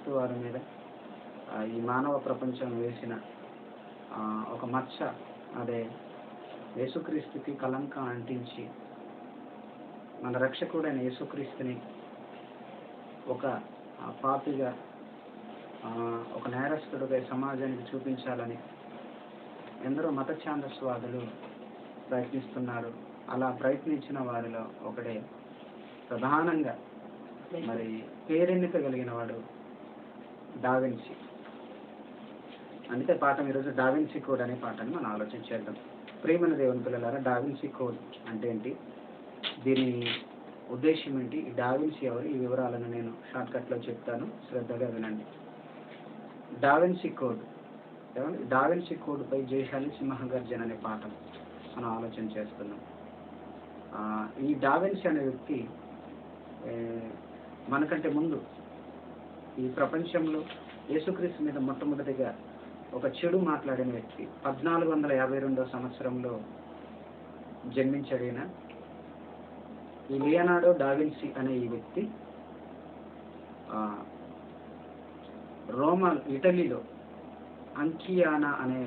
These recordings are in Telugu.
యేసుక్రీస్తు వారి మీద ఈ మానవ ప్రపంచం వేసిన ఒక మచ్చ, అదే యేసుక్రీస్తుకి కలంకం అంటించి మన రక్షకుడైన యేసుక్రీస్తుని ఒక పాపిగా, ఒక నేరస్తుడిగా సమాజానికి చూపించాలని ఎందరో మత ఛాందస్వాదులు ప్రయత్నిస్తున్నారు. అలా ప్రయత్నించిన వారిలో ఒకడే ప్రధానంగా మరి పేరెన్నిక కలిగిన వాడు డావిన్సీ. అందుకే పాఠం ఈరోజు డావిన్సీ కోడ్ అనే పాఠాన్ని మనం ఆలోచించేద్దాం. ప్రియమైన దేవుని పిల్లలారా, డావిన్సీ కోడ్ అంటే ఏంటి, దీని ఉద్దేశం ఏంటి, ఈ డావిన్సీ ఎవరు, ఈ వివరాలను నేను షార్ట్కట్లో చెప్తాను, శ్రద్ధగా వినండి. డావిన్సీ కోడ్ ఏమండి, డావిన్సీ కోడ్పై జయశాలి సింహగర్జన అనే పాఠం మనం ఆలోచన చేస్తున్నాం. ఈ డావిన్సీ అనే వ్యక్తి మనకంటే ముందు ఈ ప్రపంచంలో యేసుక్రీస్తు మీద మొట్టమొదటిగా ఒక చెడు మాట్లాడిన వ్యక్తి 1452వ సంవత్సరంలో జన్మించాడైన ఈ లియనార్డో డావిన్సీ అనే ఈ వ్యక్తి ఇటలీలో అంకియానా అనే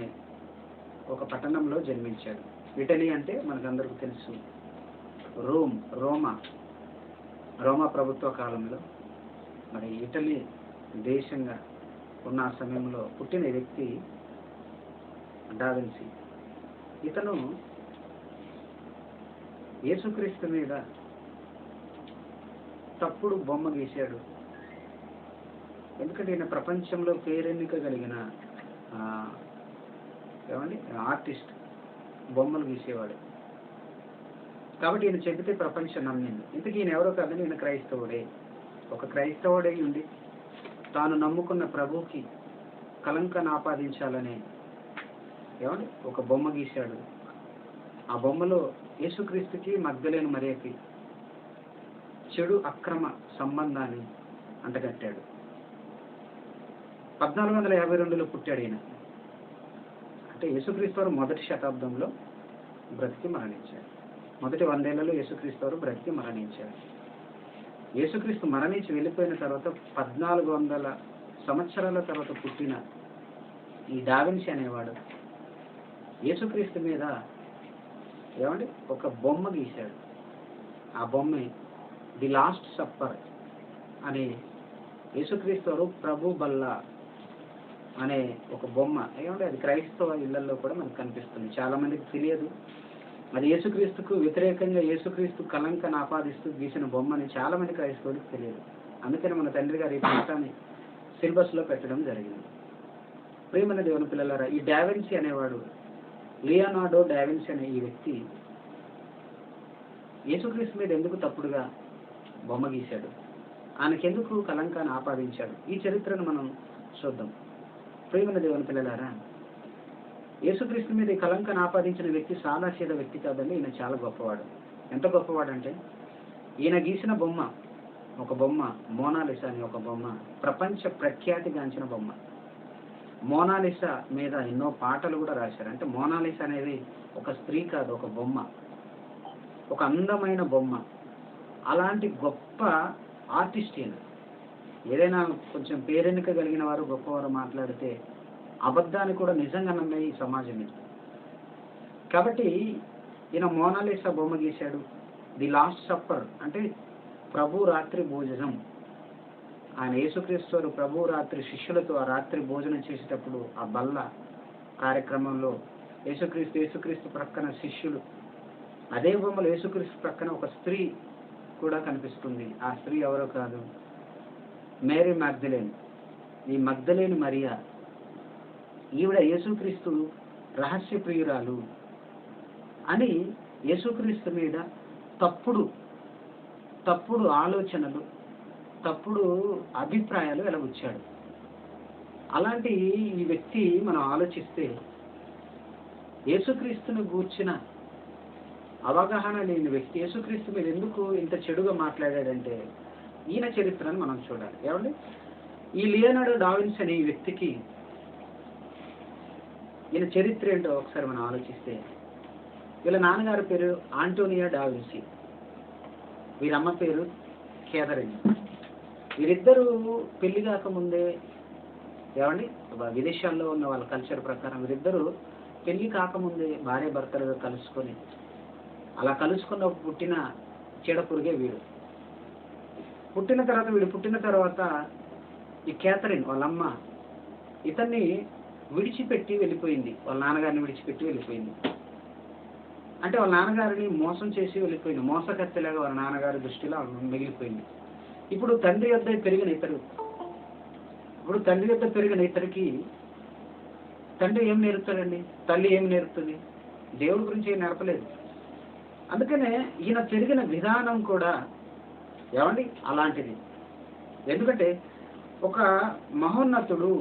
ఒక పట్టణంలో జన్మించాడు. ఇటలీ అంటే మనకందరికీ తెలుసు రోమా ప్రభుత్వ కాలంలో మరి ఇటలీ దేశంగా ఉన్న సమయంలో పుట్టిన వ్యక్తి డావిన్సీ. ఇతను యేసుక్రీస్తు మీద తప్పుడు బొమ్మ గీశాడు. ఎందుకంటే ఈయన ప్రపంచంలో పేరెన్నిక కలిగిన ఆర్టిస్ట్, బొమ్మలు గీసేవాడు. కాబట్టి ఈయన చెబితే ప్రపంచం నమ్మింది. ఇంతకీ ఈయన ఎవరో కాదని ఈయన క్రైస్తవుడే. ఒక క్రైస్తవుడై ఉండి తాను నమ్ముకున్న ప్రభువుకి కలంకాన్ని ఆపాదించాలనే ఒక బొమ్మ గీశాడు. ఆ బొమ్మలో యేసుక్రీస్తుకి మగ్దలేను మరియకి చెడు అక్రమ సంబంధాన్ని అంటగట్టాడు. 1452లో పుట్టాడు ఈయన. అంటే యేసుక్రీస్తు వారు మొదటి శతాబ్దంలో బ్రతికి మరణించాడు. మొదటి 100 ఏళ్లలో యేసుక్రీస్తు వారు బ్రతికి మరణించాడు. యేసుక్రీస్తు మరణించి వెళ్ళిపోయిన తర్వాత 1400 సంవత్సరాల తర్వాత పుట్టిన ఈ డావిన్సీ అనేవాడు యేసుక్రీస్తు మీద ఒక బొమ్మ గీశాడు. ఆ బొమ్మ ది లాస్ట్ సప్పర్ అనే యేసుక్రీస్తు వారు ప్రభు బల్ల అనే ఒక బొమ్మ. అది క్రైస్తవ ఇళ్లలో కూడా మనకు కనిపిస్తుంది. చాలా మందికి తెలియదు. అది యేసుక్రీస్తుకు వ్యతిరేకంగా యేసుక్రీస్తు కలంకాన్ని ఆపాదిస్తూ గీసిన బొమ్మని చాలా మంది క్రైస్తవులకు తెలియదు. అందుకని మన తండ్రి గారు ఈ పాఠాన్ని సిలబస్లో పెట్టడం జరిగింది. ప్రియమైన దేవుని పిల్లలారా, ఈ డావిన్సీ అనేవాడు, లియోనార్డో డావిన్సీ అనే ఈ వ్యక్తి యేసుక్రీస్తు మీద ఎందుకు తప్పుడుగా బొమ్మ గీశాడు, ఆయనకెందుకు కలంకాన్ని ఆపాదించాడు, ఈ చరిత్రను మనం చూద్దాం. ప్రియమైన దేవుని పిల్లలారా, యేసుక్రీస్తు మీద ఈ కలంకాన్ని ఆపాదించిన వ్యక్తి సాదాసీద వ్యక్తి కాదండి. ఈయన చాలా గొప్పవాడు. ఎంత గొప్పవాడంటే ఈయన గీసిన బొమ్మ, ఒక బొమ్మ మోనాలిసా అనే ఒక బొమ్మ, ప్రపంచ ప్రఖ్యాతిగాంచిన బొమ్మ. మోనాలిసా మీద ఎన్నో పాటలు కూడా రాశారు. అంటే మోనాలిసా అనేది ఒక స్త్రీ కాదు, ఒక బొమ్మ, ఒక అందమైన బొమ్మ. అలాంటి గొప్ప ఆర్టిస్ట్ ఈయన. ఏదైనా కొంచెం పేరెన్నిక కలిగిన వారు గొప్పవారు మాట్లాడితే అబద్ధాన్ని కూడా నిజంగా నమ్మే ఈ సమాజం ఇది. కాబట్టి ఈయన మోనాలిసా బొమ్మ గీశాడు. ది లాస్ట్ సప్పర్ అంటే ప్రభు రాత్రి భోజనం. ఆయన యేసుక్రీస్తు ప్రభు రాత్రి శిష్యులతో ఆ రాత్రి భోజనం చేసేటప్పుడు ఆ బల్ల కార్యక్రమంలో యేసుక్రీస్తు ప్రక్కన శిష్యులు, అదే బొమ్మలో యేసుక్రీస్తు ప్రక్కన ఒక స్త్రీ కూడా కనిపిస్తుంది. ఆ స్త్రీ ఎవరో కాదు, మేరీ మగ్దలేన్. ఈ మగ్దలేని మరియా, ఈవిడ యేసుక్రీస్తు రహస్య ప్రియురాలు అని యేసుక్రీస్తు మీద తప్పుడు ఆలోచనలు, తప్పుడు అభిప్రాయాలు వెలబుచ్చాడు. అలాంటి ఈ వ్యక్తి మనం ఆలోచిస్తే యేసుక్రీస్తును గూర్చిన అవగాహన లేని వ్యక్తి యేసుక్రీస్తు మీద ఎందుకు ఇంత చెడుగా మాట్లాడాడంటే ఈయన చరిత్రను మనం చూడాలి. ఏమండి, ఈ లియోనార్డో డావిన్సీ అనే ఈ వ్యక్తికి ఈయన చరిత్ర ఏంటో ఒకసారి మనం ఆలోచిస్తే, వీళ్ళ నాన్నగారి పేరు ఆంటోనియో డావిన్సీ, వీరమ్మ పేరు కేథరిన్. వీరిద్దరూ పెళ్లి కాకముందే ఏమండి విదేశాల్లో ఉన్న వాళ్ళ కల్చర్ ప్రకారం వీరిద్దరూ పెళ్లి కాకముందే భార్య భర్తలుగా కలుసుకొని అలా కలుసుకున్న పుట్టిన చీడపురుగే వీడు. పుట్టిన తర్వాత ఈ క్యాథరిన్ వాళ్ళమ్మ ఇతన్ని విడిచిపెట్టి వెళ్ళిపోయింది, వాళ్ళ నాన్నగారిని విడిచిపెట్టి వెళ్ళిపోయింది. అంటే వాళ్ళ నాన్నగారిని మోసం చేసి వెళ్ళిపోయింది, మోసకత్తెలాగా వాళ్ళ నాన్నగారి దృష్టిలో మిగిలిపోయింది. ఇప్పుడు తండ్రి యొద్ద పెరిగిన ఇతరికి తండ్రి ఏం నేర్పుతాడండి, తల్లి ఏం నేర్పుతుంది, దేవుడి గురించి ఏం నేర్పలేదు. అందుకనే ఈయన పెరిగిన విధానం కూడా ఏమండి అలాంటిది. ఎందుకంటే ఒక మహోన్నతుడు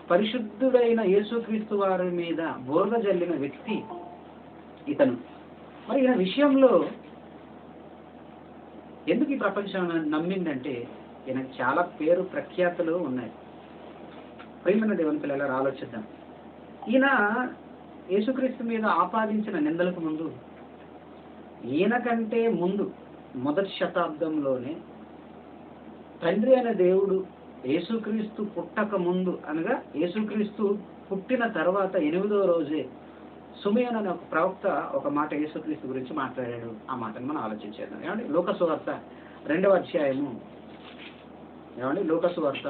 పరిశుద్ధుడైన యేసుక్రీస్తు వారి మీద బోర్గ జల్లిన వ్యక్తి ఇతను. మరి ఈయన విషయంలో ఎందుకు ఈ ప్రపంచం నమ్మిందంటే ఈయనకు చాలా పేరు ప్రఖ్యాతులు ఉన్నాయి. ప్రియమైన దేవుని పిల్లలు ఆలోచిద్దాం. ఈయన యేసుక్రీస్తు మీద ఆపాదించిన నిందలకు ముందు, ఈయన కంటే ముందు మొదటి శతాబ్దంలోనే తండ్రి అనే దేవుడు యేసుక్రీస్తు పుట్టక ముందు అనగా యేసుక్రీస్తు పుట్టిన తర్వాత 8వ రోజే సుమయోను అనే ఒక ప్రవక్త ఒక మాట యేసుక్రీస్తు గురించి మాట్లాడాడు. ఆ మాటను మనం ఆలోచించేద్దాం. ఏమండి లూకాసువార్త 2వ అధ్యాయము, లూకాసువార్త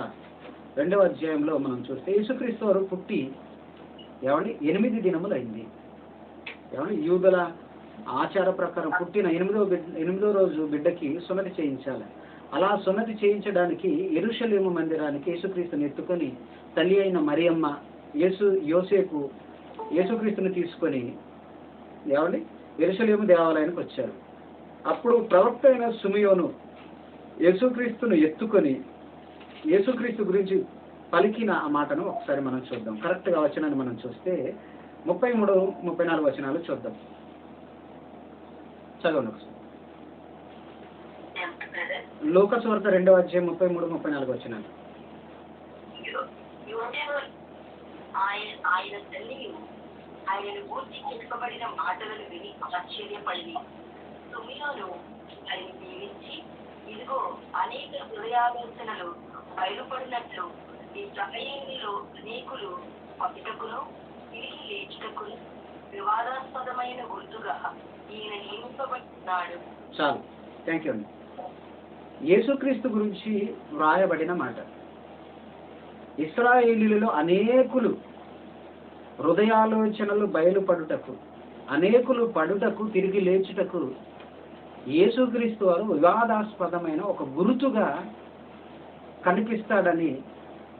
2వ అధ్యాయంలో మనం చూస్తే యేసుక్రీస్తు వారు పుట్టి 8 దినములు అయింది. యూదుల ఆచార ప్రకారం పుట్టిన 8వ రోజు బిడ్డకి సున్నతి చేయించాలి. అలా సున్నతి చేయించడానికి యెరూషలేము మందిరానికి యేసుక్రీస్తుని ఎత్తుకొని తల్లి అయిన మరియమ్మ యోసేపు యేసుక్రీస్తుని తీసుకొని యెరూషలేము దేవాలయానికి వచ్చారు. అప్పుడు ప్రవక్త అయిన సుమయోను యేసుక్రీస్తును ఎత్తుకొని యేసుక్రీస్తు గురించి పలికిన ఆ మాటను ఒకసారి మనం చూద్దాం. కరెక్ట్గా వచనాన్ని మనం చూస్తే 33, 34 వచనాలు చూద్దాం. చదవండి ఒకసారి. లూకాసువార్త 2వ అధ్యాయం 33, 34 వచనాలు. ఆయనను గూర్చి చెప్పబడిన మాటలను విని ఆశ్చర్యపడి సుమయోను ఆయన దీవించి, ఇదిగో అనేక హృదయాలోచనలు బయలుపడినట్లు ఈ సమయంలో అనేకులు పట్టుకును తిరిగి లేచుటకును వివాదాస్పదమైన గుర్తుగా ఈయన నియమింపబడుతున్నాడు. చాలు, థ్యాంక్ యూ అండి. యేసుక్రీస్తు గురించి వ్రాయబడిన మాట, ఇశ్రాయేలీయులలో అనేకులు హృదయాలోచనలు బయలుపడుటకు, అనేకులు పడుటకు తిరిగి లేచుటకు యేసుక్రీస్తు వారు వివాదాస్పదమైన ఒక గురుతుగా కనిపిస్తాడని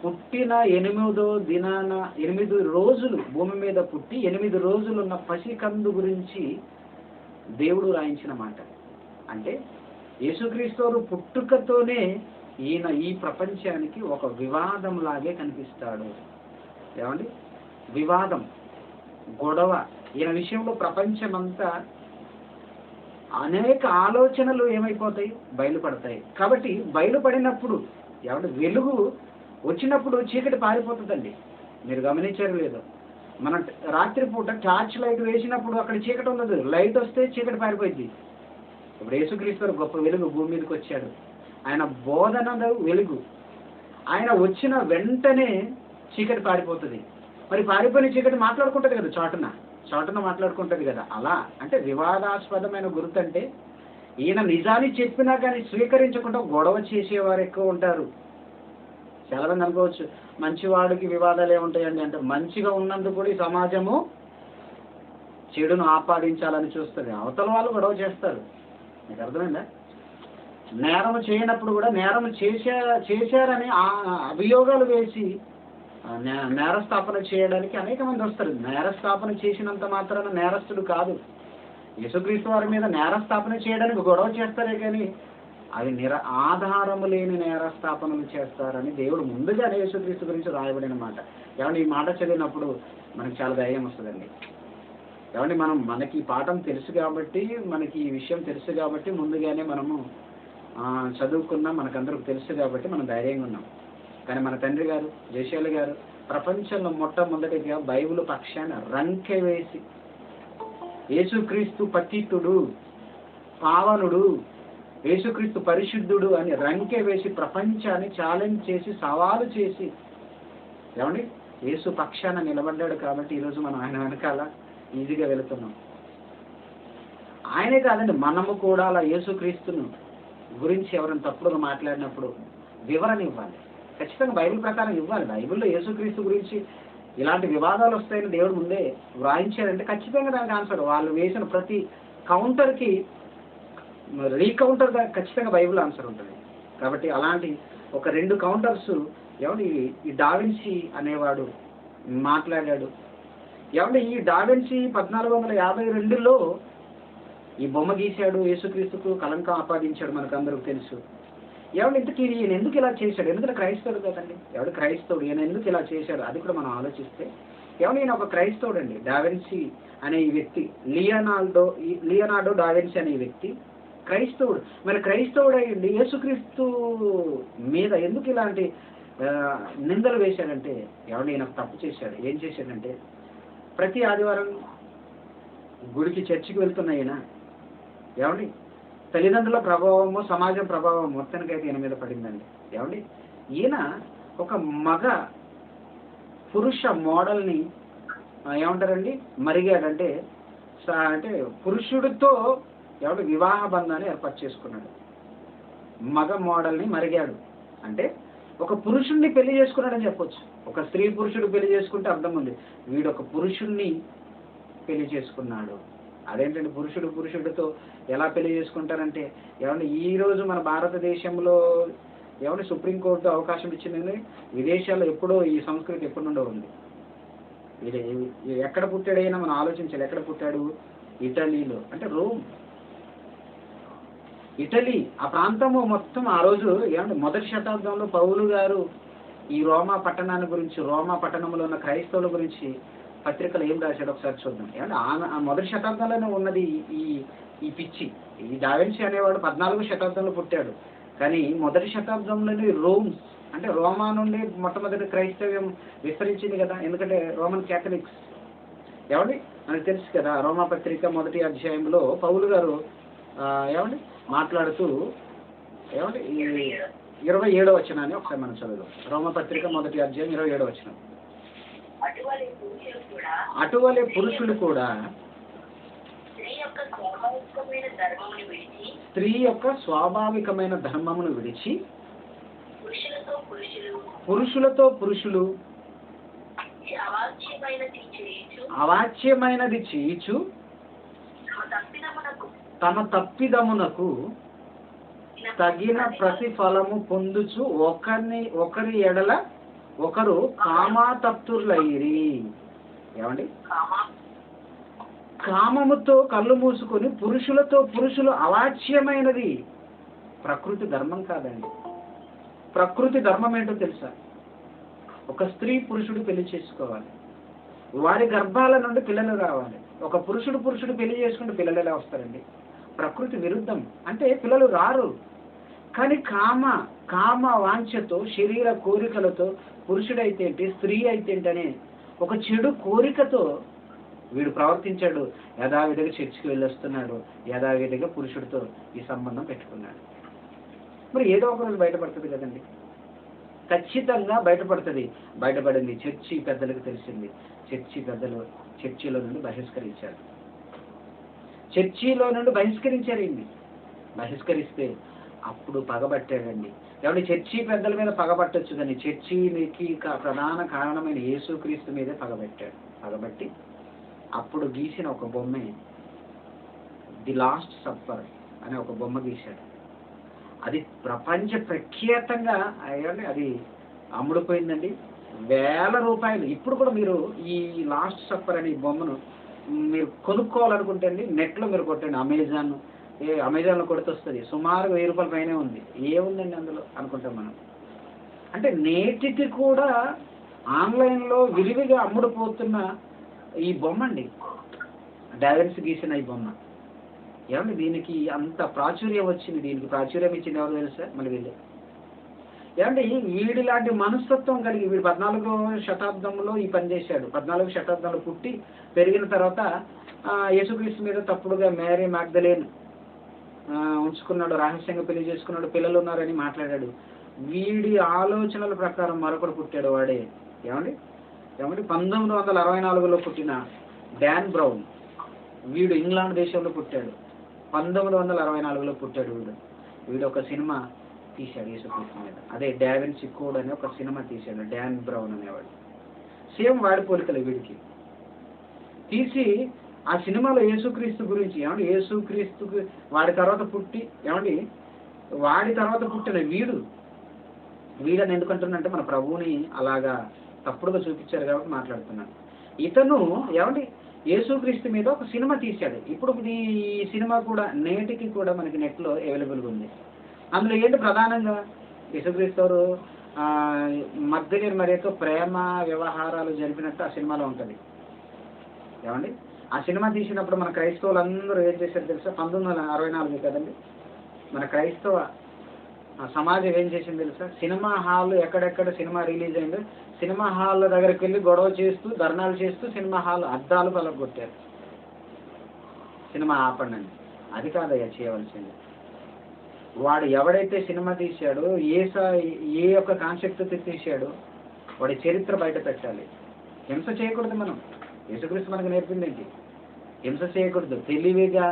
పుట్టిన 8వ దినాన 8 రోజులు భూమి మీద పుట్టి 8 రోజులు ఉన్న పసికందు గురించి దేవుడు రాయించిన మాట. అంటే యేసుక్రీస్తు వారు పుట్టుకతోనే ఈయన ఈ ప్రపంచానికి ఒక వివాదం లాగే కనిపిస్తాడు. వివాదం, గొడవ. ఈయన విషయంలో ప్రపంచమంతా అనేక ఆలోచనలు ఏమైపోతాయి, బయలుపడతాయి. కాబట్టి బయలుపడినప్పుడు వెలుగు వచ్చినప్పుడు చీకటి పారిపోతుందండి. మీరు గమనించారు లేదో, మన రాత్రిపూట టార్చ్ లైట్ వేసినప్పుడు అక్కడ చీకటి ఉండదు, లైట్ వస్తే చీకటి పారిపోయింది. ఇప్పుడు యేసుక్రీస్తు గొప్ప వెలుగు భూమి మీదకి వచ్చాడు. ఆయన బోధనలో వెలుగు. ఆయన వచ్చిన వెంటనే చీకటి పారిపోతుంది. మరి పారిపోయిన చీకటి మాట్లాడుకుంటుంది కదా, చాటున మాట్లాడుకుంటుంది కదా. అలా అంటే వివాదాస్పదమైన గుర్తు అంటే ఈయన నిజాన్ని చెప్పినా కానీ స్వీకరించకుండా గొడవ చేసేవారు ఎక్కువ ఉంటారు. చాలా మంది అనుకోవచ్చు, మంచివాడికి వివాదాలు ఏముంటాయండి అంటే, మంచిగా ఉన్నందుకు కూడా ఈ సమాజము చెడును ఆపాదించాలని చూస్తుంది. అవతల వాళ్ళు గొడవ చేస్తారు. మీకు అర్థమైందా? నేరం చేయనప్పుడు కూడా నేరం చేశారని అభియోగాలు వేసి నేరస్థాపన చేయడానికి అనేక మంది వస్తారు. నేరస్థాపన చేసినంత మాత్రాన నేరస్తుడు కాదు. యేసుక్రీస్తు వారి మీద నేరస్థాపన చేయడానికి గొడవ చేస్తారే కానీ అవి ఆధారము లేని నేరస్థాపనలు చేస్తారని దేవుడు ముందుగానే యేసుక్రీస్తు గురించి రాయబడిన మాట. ఈ మాట చదివినప్పుడు మనకి చాలా ధైర్యం వస్తుందండి. మనకి పాఠం తెలుసు కాబట్టి, మనకి ఈ విషయం తెలుసు కాబట్టి ముందుగానే మనము చదువుకున్నాం, మనకందరికి తెలుసు కాబట్టి మనం ధైర్యంగా ఉన్నాం. కానీ మన తండ్రి గారు జయశాలి గారు ప్రపంచంలో మొట్టమొదటిగా బైబిల్ పక్షాన రంకె వేసి యేసుక్రీస్తు పతితుడు, పావనుడు, యేసుక్రీస్తు పరిశుద్ధుడు అని రంకె వేసి ప్రపంచాన్ని ఛాలెంజ్ చేసి సవాలు చేసి ఏమండి యేసు పక్షాన నిలబడ్డాడు కాబట్టి ఈరోజు మనం ఆయన వెనకాల ఈజీగా వెళుతున్నాం. ఆయనే కాదండి, మనము కూడా అలా యేసుక్రీస్తును గురించి ఎవరైనా తప్పుడుగా మాట్లాడినప్పుడు వివరణ ఇవ్వాలి. ఖచ్చితంగా బైబిల్ ప్రకారం ఇవ్వాలి. బైబిల్లో యేసుక్రీస్తు గురించి ఇలాంటి వివాదాలు వస్తాయని దేవుడు ముందే వ్రాయించారంటే ఖచ్చితంగా దానికి ఆన్సర్. వాళ్ళు వేసిన ప్రతి కౌంటర్కి రీకౌంటర్గా ఖచ్చితంగా బైబిల్ ఆన్సర్ ఉంటుంది. కాబట్టి అలాంటి ఒక 2 కౌంటర్స్ ఏమంటే ఈ డావిన్సీ అనేవాడు మాట్లాడాడు. ఏమంటే ఈ డావిన్సీ 1452లో ఈ బొమ్మ గీశాడు, యేసుక్రీస్తుకు కలంకం ఆపాదించాడు, మనకు అందరికి తెలుసు. ఏమంటే ఇంతకీ ఈయన ఎందుకు ఇలా చేశాడు? ఎందుకంటే క్రైస్తవుడు కదండి, ఎవడు క్రైస్తవుడు, ఈయన ఎందుకు ఇలా చేశాడు అది కూడా మనం ఆలోచిస్తే ఏమన్నా ఈయన ఒక క్రైస్తవుడు అండి. డావిన్సీ అనే ఈ వ్యక్తి, లియోనార్డో డావిన్సీ అనే ఈ వ్యక్తి క్రైస్తవుడు. మరి క్రైస్తవుడు అయ్యండి యేసుక్రీస్తు మీద ఎందుకు ఇలాంటి నిందలు వేశాడంటే ఏమన్నా ఈయన తప్పు చేశాడు. ఏం చేశాడంటే ప్రతి ఆదివారం గుడికి చర్చికి వెళ్తున్న ఈయన ఏమండి తల్లిదండ్రుల ప్రభావము సమాజం ప్రభావం మొత్తానికైతే ఈయన మీద పడిందండి. ఏమండి ఈయన ఒక మగ పురుష మోడల్ని ఏమంటారండి మరిగాడంటే అంటే పురుషుడితో ఏమంటే వివాహ బంధాన్ని ఏర్పాటు చేసుకున్నాడు. మగ మోడల్ని మరిగాడు అంటే ఒక పురుషుణ్ణి పెళ్లి చేసుకున్నాడని చెప్పొచ్చు. ఒక స్త్రీ పురుషుడు పెళ్లి చేసుకుంటే అర్థం ఉంది, వీడు ఒక పురుషుణ్ణి పెళ్లి చేసుకున్నాడు. అదేంటంటే పురుషుడితో ఎలా పెళ్లి చేసుకుంటారంటే ఏమంటే ఈరోజు మన భారతదేశంలో ఏమంటే సుప్రీంకోర్టు అవకాశం ఇచ్చిందని, విదేశాల్లో ఎప్పుడో ఈ సంస్కృతి ఎప్పటి నుండో ఉంది. ఎక్కడ పుట్టాడైనా మనం ఆలోచించాలి. ఎక్కడ పుట్టాడు? ఇటలీలో, అంటే రోమ్, ఇటలీ ఆ ప్రాంతము మొత్తం. ఆ రోజు ఏమంటే మొదటి శతాబ్దంలో పౌలు గారు ఈ రోమా పట్టణాన్ని గురించి, రోమా పట్టణంలో ఉన్న క్రైస్తవుల గురించి పత్రికలు ఏం రాశాడు ఒకసారి చూద్దాం. ఏమంటే ఆ మొదటి శతాబ్దంలోనే ఉన్నది ఈ పిచ్చి. ఈ డావిన్సీ అనేవాడు 14వ శతాబ్దంలో పుట్టాడు, కానీ మొదటి శతాబ్దంలోనే రోమ్ అంటే రోమా నుండి మొట్టమొదటి క్రైస్తవ్యం విస్తరించింది కదా, ఎందుకంటే రోమన్ క్యాథలిక్స్. ఏమండి మనకు తెలుసు కదా, రోమా పత్రిక 1వ అధ్యాయంలో పౌలు గారు ఏమండి మాట్లాడుతూ ఏమంటే 27వ వచనాన్ని ఒకసారి మనం చదువుదాం. రోమా పత్రిక 1వ అధ్యాయం 27వ వచనం. అటువలే పురుషులు కూడా స్త్రీ యొక్క స్వాభావికమైన ధర్మమును విడిచి పురుషులతో పురుషులు అవాచ్యమైనది చేయుచు తమ తప్పిదమునకు తగిన ప్రతిఫలము పొందుచు ఒకరి ఎడల ఒకరు కామాతప్తులైరి. ఏమండి కామముతో కళ్ళు మూసుకొని పురుషులతో పురుషులు అవాచ్యమైనది. ప్రకృతి ధర్మం కాదండి. ప్రకృతి ధర్మం ఏంటో తెలుసా? ఒక స్త్రీ పురుషుడు పెళ్లి చేసుకోవాలి, వారి గర్భాల నుండి పిల్లలు రావాలి. ఒక పురుషుడు పెళ్లి చేసుకుంటే పిల్లలు ఎలా వస్తారండి? ప్రకృతి విరుద్ధం. అంటే పిల్లలు రారు. కానీ కామ వాంఛతో, శరీర కోరికలతో, పురుషుడైతే ఏంటి స్త్రీ అయితే ఏంటనే ఒక చెడు కోరికతో వీడు ప్రవర్తించాడు. యథావిధిగా చర్చికి వెళ్ళొస్తున్నాడు, యథావిధిగా పురుషుడితో ఈ సంబంధం పెట్టుకున్నాడు. మరి ఏదో ఒక రోజు బయటపడుతుంది కదండి, ఖచ్చితంగా బయటపడుతుంది. బయటపడింది, చర్చి పెద్దలకు తెలిసింది. చర్చి పెద్దలు చర్చిలో నుండి బహిష్కరించారు. బహిష్కరిస్తే అప్పుడు పగబట్టాడండి. కాబట్టి చర్చి పెద్దల మీద పగబట్టొచ్చు, కానీ చర్చికి ప్రధాన కారణమైన యేసుక్రీస్తు మీదే పగబట్టి అప్పుడు గీసిన ఒక బొమ్మే ది లాస్ట్ సప్పర్ అనే ఒక బొమ్మ గీశాడు. అది ప్రపంచ ప్రఖ్యాతంగా అది అమ్ముడుపోయిందండి, వేల రూపాయలు. ఇప్పుడు కూడా మీరు ఈ లాస్ట్ సప్పర్ అనే బొమ్మను మీరు కొనుక్కోవాలనుకుంటే అండి, నెట్లో మీరు కొట్టండి, అమెజాన్లో కొడితే వస్తుంది. సుమారు 1000 రూపాయల పైనే ఉంది. ఏముందండి అందులో అనుకుంటాం మనం. అంటే నేటికి కూడా ఆన్లైన్లో విరివిగా అమ్ముడుపోతున్న ఈ బొమ్మ అండి, డావిన్సీ గీసిన ఈ బొమ్మ. ఏమండి దీనికి అంత ప్రాచుర్యం వచ్చింది. దీనికి ప్రాచుర్యం ఇచ్చింది ఎవరు తెలుసా? మళ్ళీ వీళ్ళే. ఏమంటే వీడి లాంటి మనస్తత్వం కలిగి వీడు 14వ శతాబ్దంలో ఈ పని చేశాడు. 14వ శతాబ్దంలో పుట్టి పెరిగిన తర్వాత యేసుక్రీస్తు మీద తప్పుడుగా మేరీ మ్యాగ్దలేన్ ఉంచుకున్నాడు, రహస్యంగా పెళ్లి చేసుకున్నాడు, పిల్లలు ఉన్నారని మాట్లాడాడు. వీడి ఆలోచనల ప్రకారం మరొకడు పుట్టాడు. వాడే ఏమండి 1964లో పుట్టిన డాన్ బ్రౌన్. వీడు ఇంగ్లాండ్ దేశంలో పుట్టాడు. 1964లో పుట్టాడు. వీడు ఒక సినిమా తీశాడు యేసుక్రీస్తు మీద. అదే డావిన్సీ కోడ్ అనే ఒక సినిమా తీశాడు డాన్ బ్రౌన్ అనేవాడు. సేమ్ వాడి పోలికలు వీడికి తీసి ఆ సినిమాలో యేసుక్రీస్తు గురించి యేసుక్రీస్తుకు వాడి తర్వాత పుట్టిన వీడని ఎందుకంటున్నంటే మన ప్రభువుని అలాగా తప్పుడుగా చూపించారు కాబట్టి మాట్లాడుతున్నాను. ఇతను యేసుక్రీస్తు మీద ఒక సినిమా తీశాడు. ఇప్పుడు ఈ సినిమా కూడా నేటికి కూడా మనకి నెట్లో అవైలబుల్గా ఉంది. అందులో ఏంటి ప్రధానంగా యేసుక్రీస్తు మగ్ధలేని మరియతో ప్రేమ వ్యవహారాలు జరిపినట్టు ఆ సినిమాలో ఉంటుంది. ఆ సినిమా తీసినప్పుడు మన క్రైస్తవులు అందరూ ఏం చేశారు తెలుసా? 1964 కదండి. మన క్రైస్తవ సమాజం ఏం చేసింది తెలుసా? సినిమా హాల్ ఎక్కడెక్కడ సినిమా రిలీజ్ అయిందో సినిమా హాల్ దగ్గరికి వెళ్ళి గొడవ చేస్తూ ధర్నాలు చేస్తూ సినిమా హాల్ అద్దాలు పలగొట్టారు. సినిమా ఆపండి. అది కాదయ్యా చేయవలసింది. వాడు ఎవడైతే సినిమా తీశాడో ఏ యొక్క కాన్సెప్ట్ తీశాడో వాడి చరిత్ర బయట పెట్టాలి. హింస చేయకూడదు. మనం యేసుక్రీస్తు మనకు నేర్పింది ఏంటి? హింస చేయకూడదు. తెలివిగా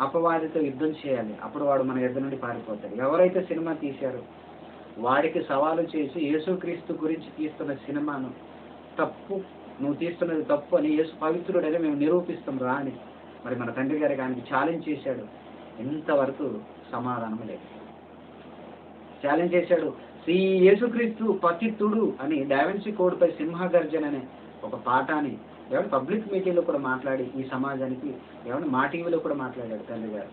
అపవాదితో యుద్ధం చేయాలి. అప్పుడు వాడు మన ఎదురు నుండి పారిపోతాడు. ఎవరైతే సినిమా తీశారో వాడికి సవాలు చేసి యేసుక్రీస్తు గురించి తీస్తున్న సినిమాను తప్పు, నువ్వు తీస్తున్నది తప్పు అని యేసు పవిత్రుడని మేము నిరూపిస్తాం రా అని మరి మన తండ్రి గారికి ఆయనకి ఛాలెంజ్ చేశాడు. ఇంతవరకు సమాధానం లేదు. ఛాలెంజ్ చేశాడు. ఈ యేసుక్రీస్తు పతితుడు అని డావిన్సీ కోడ్పై సింహగర్జన అనే ఒక పాఠాన్ని పబ్లిక్ మీటింగ్లో కూడా మాట్లాడి ఈ సమాజానికి మా టీవీలో కూడా మాట్లాడాడు తండ్రి గారు.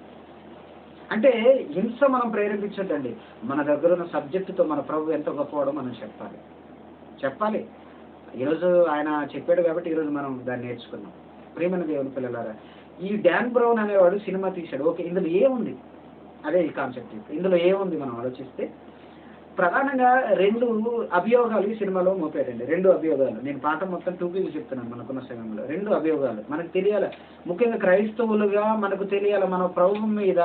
అంటే హింస మనం ప్రేరేపించొద్దండి. మన దగ్గర ఉన్న సబ్జెక్టుతో మన ప్రభు ఎంత గొప్పవాడో మనం చెప్పాలి. ఈరోజు ఆయన చెప్పాడు కాబట్టి ఈరోజు మనం దాన్ని నేర్చుకున్నాం. ప్రియమైన దేవుని పిల్లలారా, ఈ డాన్ బ్రౌన్ అనేవాడు సినిమా తీశాడు. ఓకే, ఇందులో ఏముంది? అదే ఈ కాన్సెప్ట్. ఇందులో ఏముంది మనం ఆలోచిస్తే ప్రధానంగా 2 అభియోగాలు ఈ సినిమాలో మోపాడండి. 2 అభియోగాలు. నేను పాఠం మొత్తం 2 పీలు చెప్తున్నాను మనకున్న సమయంలో. 2 అభియోగాలు మనకు తెలియాలి. ముఖ్యంగా క్రైస్తవులుగా మనకు తెలియాలి మన ప్రభు మీద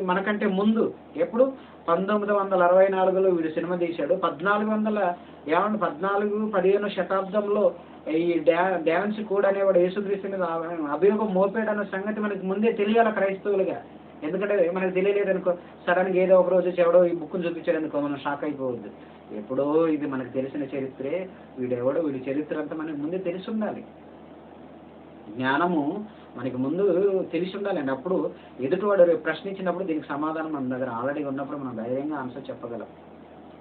మనకంటే ముందు ఎప్పుడు 1964లో వీడు సినిమా తీశాడు. 15 శతాబ్దంలో ఈ డావిన్సీ కోడ్ అనేవాడు యేసుక్రీస్తు మీద అభియోగం మోపాడు అన్న సంగతి మనకి ముందే తెలియాలి క్రైస్తవులుగా. ఎందుకంటే మనకు తెలియలేదనుకో, సడన్గా ఏదో ఒక రోజు ఎవడో ఈ బుక్ను చూపించాడు అనుకో, మనం షాక్ అయిపోవద్దు. ఎప్పుడో ఇది మనకు తెలిసిన చరిత్రే. వీడి చరిత్ర అంతా మనకి ముందే తెలిసి ఉండాలి. జ్ఞానము మనకి ముందు తెలిసి ఉండాలండి. అప్పుడు ఎదుటివాడు ప్రశ్నించినప్పుడు దీనికి సమాధానం మన దగ్గర ఆల్రెడీ ఉన్నప్పుడు మనం ధైర్యంగా ఆన్సర్ చెప్పగలం.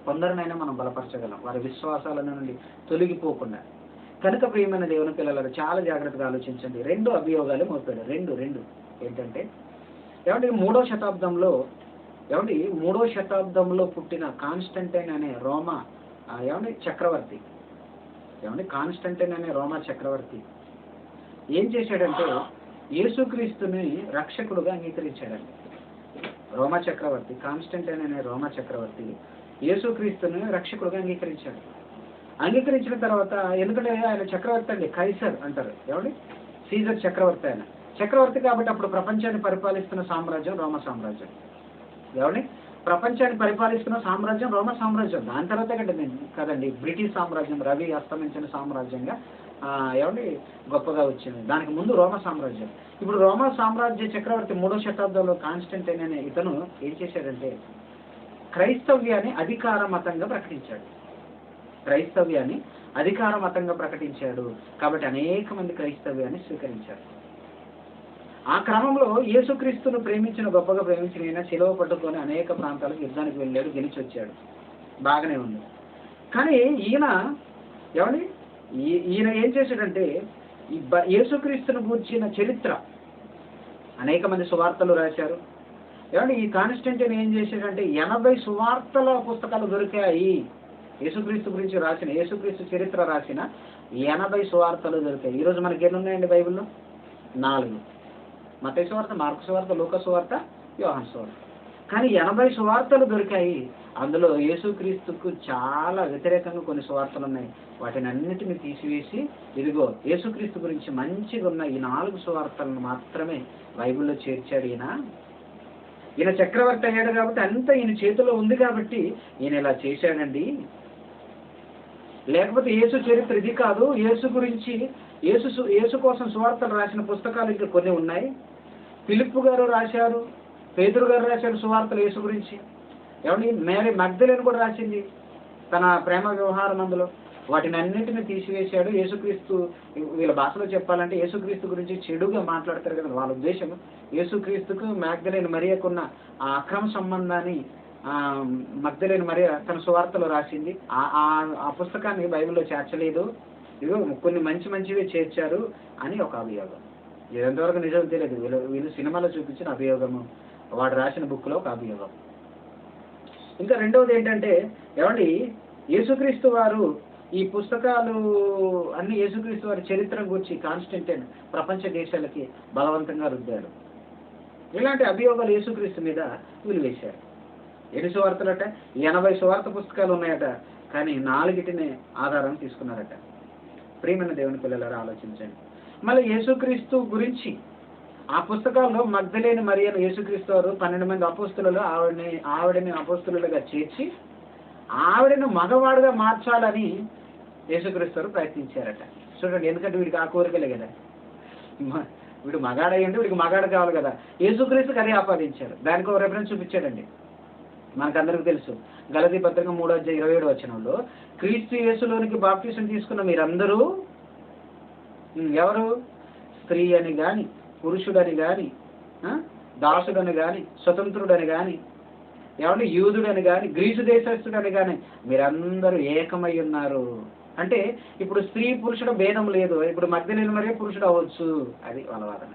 కొందరినైనా మనం బలపరచగలం వారి విశ్వాసాల నుండి తొలగిపోకుండా. కనుక ప్రియమైన దేవుని పిల్లలు చాలా జాగ్రత్తగా ఆలోచించండి. 2 అభియోగాలు మోపాడు. 2 ఏంటంటే 3వ శతాబ్దంలో పుట్టిన కాన్స్టంటైన్ అనే రోమా చక్రవర్తి. కాన్స్టంటైన్ అనే రోమా చక్రవర్తి ఏం చేశాడంటే యేసుక్రీస్తుని రక్షకుడుగా అంగీకరించాడండి. రోమా చక్రవర్తి కాన్స్టంటైన్ అనే రోమా చక్రవర్తి యేసుక్రీస్తుని రక్షకుడుగా అంగీకరించాడు. అంగీకరించిన తర్వాత, ఎందుకంటే ఆయన చక్రవర్తి అండి, కైసర్ అంటారు. సీజర్ చక్రవర్తి. ఆయన చక్రవర్తి కాబట్టి అప్పుడు ప్రపంచాన్ని పరిపాలిస్తున్న సామ్రాజ్యం రోమా సామ్రాజ్యం. ప్రపంచాన్ని పరిపాలిస్తున్న సామ్రాజ్యం రోమా సామ్రాజ్యం. దాని తర్వాత కదండి బ్రిటిష్ సామ్రాజ్యం రవి అస్తమించిన సామ్రాజ్యంగా గొప్పగా వచ్చింది. దానికి ముందు రోమా సామ్రాజ్యం. ఇప్పుడు రోమా సామ్రాజ్య చక్రవర్తి 3వ శతాబ్దంలో కాన్స్టంటైన్ అనే ఇతను ఏం చేశాడంటే క్రైస్తవ్యాన్ని అధికార మతంగా ప్రకటించాడు. కాబట్టి అనేక మంది క్రైస్తవ్యాన్ని స్వీకరించారు. ఆ క్రమంలో యేసుక్రీస్తును గొప్పగా ప్రేమించిన ఈయన శిలువ పట్టుకొని అనేక ప్రాంతాలకు యుద్ధానికి వెళ్ళాడు, గెలిచి వచ్చాడు. బాగానే ఉంది. కానీ ఈయన ఏం చేశాడంటే యేసుక్రీస్తును గూర్చిన చరిత్ర అనేక మంది సువార్తలు రాశారు. ఈ కాన్స్టంటైన్ ఏం చేశాడంటే 80 సువార్తల పుస్తకాలు దొరికాయి. యేసుక్రీస్తు గురించి రాసిన, యేసుక్రీస్తు చరిత్ర రాసిన 80 సువార్తలు దొరికాయి. ఈరోజు మనకి ఎన్ని ఉన్నాయండి బైబిల్లో? 4. మత్తయి సువార్త, మార్కు సువార్త, లూకా సువార్త, యోహాను సువార్త. కానీ 80 సువార్తలు దొరికాయి. అందులో యేసుక్రీస్తుకు చాలా వ్యతిరేకంగా కొన్ని సువార్తలు ఉన్నాయి. వాటిని అన్నిటిని తీసివేసి ఇదిగో యేసుక్రీస్తు గురించి మంచిగా ఉన్న ఈ 4 సువార్తలను మాత్రమే బైబిల్లో చేర్చాడు ఈయన. ఈయన చక్రవర్తి అయ్యాడు కాబట్టి అంతా ఈయన చేతిలో ఉంది కాబట్టి ఈయన ఇలా చేశాడండి. లేకపోతే యేసు చరిత్ర ఇది కాదు. యేసు గురించి యేసు కోసం సువార్తలు రాసిన పుస్తకాలు ఇంకా కొన్ని ఉన్నాయి. ఫిలిప్పు గారు రాశారు, పేతురు గారు రాశారు సువార్తలు యేసు గురించి. ఏమండి, మేరీ మగ్దలేని కూడా రాసింది తన ప్రేమ వ్యవహారం అందులో. వాటిని అన్నింటినీ తీసివేశాడు. యేసుక్రీస్తు, వీళ్ళ భాషలో చెప్పాలంటే యేసుక్రీస్తు గురించి చెడుగా మాట్లాడతారు కదా వాళ్ళ ఉద్దేశం. యేసుక్రీస్తుకు మగ్దలేని మరియకున్న ఆ అక్రమ సంబంధాన్ని మగ్దలేని మరియ తన సువార్తలో రాసింది. ఆ పుస్తకాన్ని బైబిల్లో చేర్చలేదు, ఇదిగో కొన్ని మంచివే చేర్చారు అని ఒక అభియోగం. ఇది ఎంతవరకు నిజం తెలియదు. వీళ్ళు సినిమాలో చూపించిన అభియోగము, వాడు రాసిన బుక్లో ఒక అభియోగం. ఇంకా రెండవది ఏంటంటే, ఏమండి, యేసుక్రీస్తు వారు ఈ పుస్తకాలు అన్ని యేసుక్రీస్తు వారి చరిత్ర గురించి కాన్స్టంటైన్ ప్రపంచ దేశాలకి బలవంతంగా రుద్దాడు. ఇలాంటి అభియోగాలు యేసుక్రీస్తు మీద వీళ్ళు వేశారు. ఎన్ని సువార్తలట? 80 సువార్త పుస్తకాలు ఉన్నాయట, కానీ 4టినే ఆధారం తీసుకున్నారట. ప్రియమైన దేవుని పిల్లలారా ఆలోచించండి. మళ్ళీ యేసుక్రీస్తు గురించి ఆ పుస్తకాల్లో మగ్దలేని మరియను యేసుక్రీస్తు వారు 12 మంది అపోస్తులలో ఆవిడని అపోస్తులుగా చేర్చి ఆవిడను మగవాడుగా మార్చాలని యేసుక్రీస్తు వారు ప్రయత్నించారట. చూడండి, ఎందుకంటే వీడికి ఆ కోరికలే కదా, వీడు మగాడయ్యంటే వీడికి మగాడు కావాలి కదా. యేసుక్రీస్తుకి అదే ఆపాదించారు. దానికి ఒక రెఫరెన్స్ చూపించాడండి, మనకందరికీ తెలుసు. గలతీ పత్రిక 3:27 క్రీస్తు యేసులోనికి బాప్టిజం తీసుకున్న మీరందరూ ఎవరు? స్త్రీ అని కానీ, పురుషుడని కానీ, దాసుడని కానీ, స్వతంత్రుడని కానీ, ఏమంటే యూదుడని కానీ, గ్రీసు దేశస్తుడని కానీ మీరందరూ ఏకమై ఉన్నారు. అంటే ఇప్పుడు స్త్రీ పురుషుడు భేదం లేదు. ఇప్పుడు మగ్దలేని మరియ పురుషుడు అవ్వచ్చు. అది వాళ్ళ వాదన.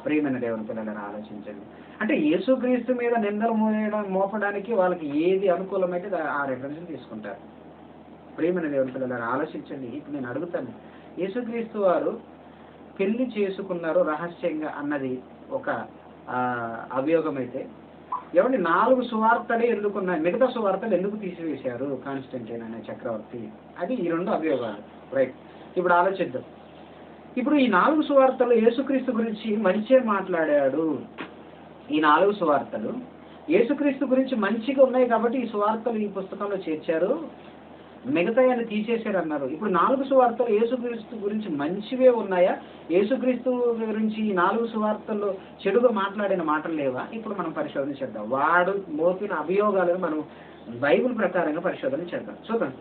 ప్రియమైన దేవుని పిల్లలను ఆలోచించండి. అంటే యేసుక్రీస్తు మీద నిందలు మోపడానికి వాళ్ళకి ఏది అనుకూలమైతే ఆ రెఫరెన్స్ తీసుకుంటారు. ప్రియమైన దేవుని పిల్లలను ఆలోచించండి. ఇప్పుడు నేను అడుగుతాను, యేసుక్రీస్తు వారు పెళ్లి చేసుకున్నారు రహస్యంగా అన్నది ఒక అభియోగం అయితే, ఏమంటే 4 సువార్తలే ఎందుకున్నాయి, మిగతా సువార్తలు ఎందుకు తీసివేశారు కాన్స్టంటైన్ అనే చక్రవర్తి? అది ఈ 2 అభియోగాలు. రైట్, ఇప్పుడు ఆలోచిద్దాం. ఇప్పుడు ఈ 4 సువార్తలు యేసుక్రీస్తు గురించి మంచిగా మాట్లాడాడు. ఈ 4 సువార్తలు యేసుక్రీస్తు గురించి మంచిగా ఉన్నాయి కాబట్టి ఈ సువార్తలు ఈ పుస్తకంలో చేర్చారు, మిగతా అని తీసేశారు అన్నారు. ఇప్పుడు 4 సువార్తలు యేసుక్రీస్తు గురించి మంచివే ఉన్నాయా? యేసుక్రీస్తు గురించి ఈ 4 సువార్తల్లో చెడుగా మాట్లాడిన మాటలు లేవా? ఇప్పుడు మనం పరిశోధన చేద్దాం. వాడు మోపిన అభియోగాలను మనం బైబిల్ ప్రకారంగా పరిశోధన చేద్దాం. చూద్దాం.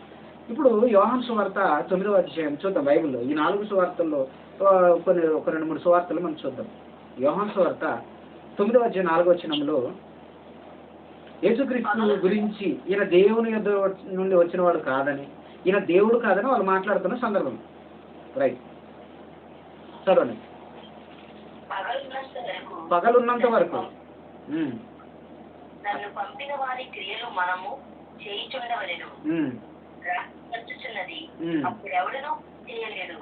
ఇప్పుడు యోహాను సువార్త 9వ అధ్యాయం చూద్దాం. బైబిల్లో ఈ 4 సువార్తల్లో ఒక 2-3 సువార్తలు మనం చూద్దాం. యోహాను సువార్త 9వ అధ్యాయం 4వ వచనంలో యేసుక్రీస్తు గురించి ఈయన దేవుని యొద్ద నుండి వచ్చినవాడు కాదని, ఈయన దేవుడు కాదని వాళ్ళు మాట్లాడుతున్న సందర్భం. రైట్, చదవండి. పగలున్నంత వరకు నన్ను పంపిన వారి క్రియలు మనము చేయుచుండవలెను. అప్పుడు ఎవడనూ చేయలేడు.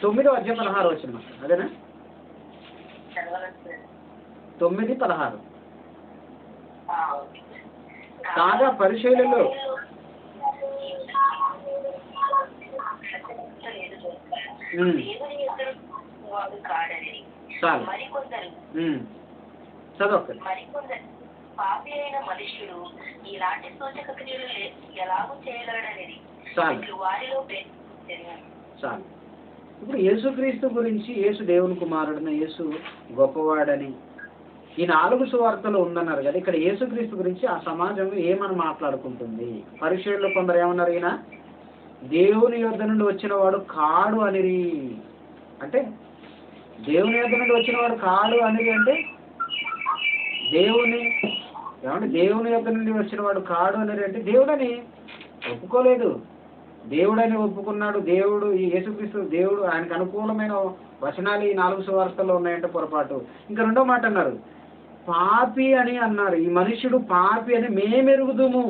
9వ అధ్యాయం 16వ వచనం అదేనా? 9:16 కాగా పరిశీలలో మరికొందరు పాపి అయిన మనుష్యుడు ఇలాంటి సూచక క్రియలు ఎలాగూ చేయగలడనేది వారిలో చాలు. ఇప్పుడు యేసుక్రీస్తు గురించి, యేసు దేవుని కుమారుడని, యేసు గొప్పవాడని ఈ 4 సువార్తలు ఉందన్నారు కదా. ఇక్కడ యేసుక్రీస్తు గురించి ఆ సమాజం ఏమని మాట్లాడుకుంటుంది? పరిశీలనలో కొందరు ఏమన్నారు, ఈయన దేవుని యొద్ద నుండి వచ్చిన వాడు కాడు అనిరి. అంటే దేవుని యొద్ద నుండి వచ్చిన వాడు కాడు అనిరి అంటే దేవుని యొద్ద నుండి వచ్చిన వాడు కాడు అనిరి అంటే దేవుడని ఒప్పుకోలేదు. దేవుడని ఒప్పుకున్నాడు. దేవుడు, ఈ యేసుక్రీస్తు దేవుడు, ఆయనకు అనుకూలమైన వచనాలు ఈ 4 సువార్తల్లో ఉన్నాయంటే పొరపాటు. ఇంకా 2వ మాట అన్నారు, పాపి అని అన్నారు. ఈ మనుష్యుడు పాపి అని మేమెరుగుదుము.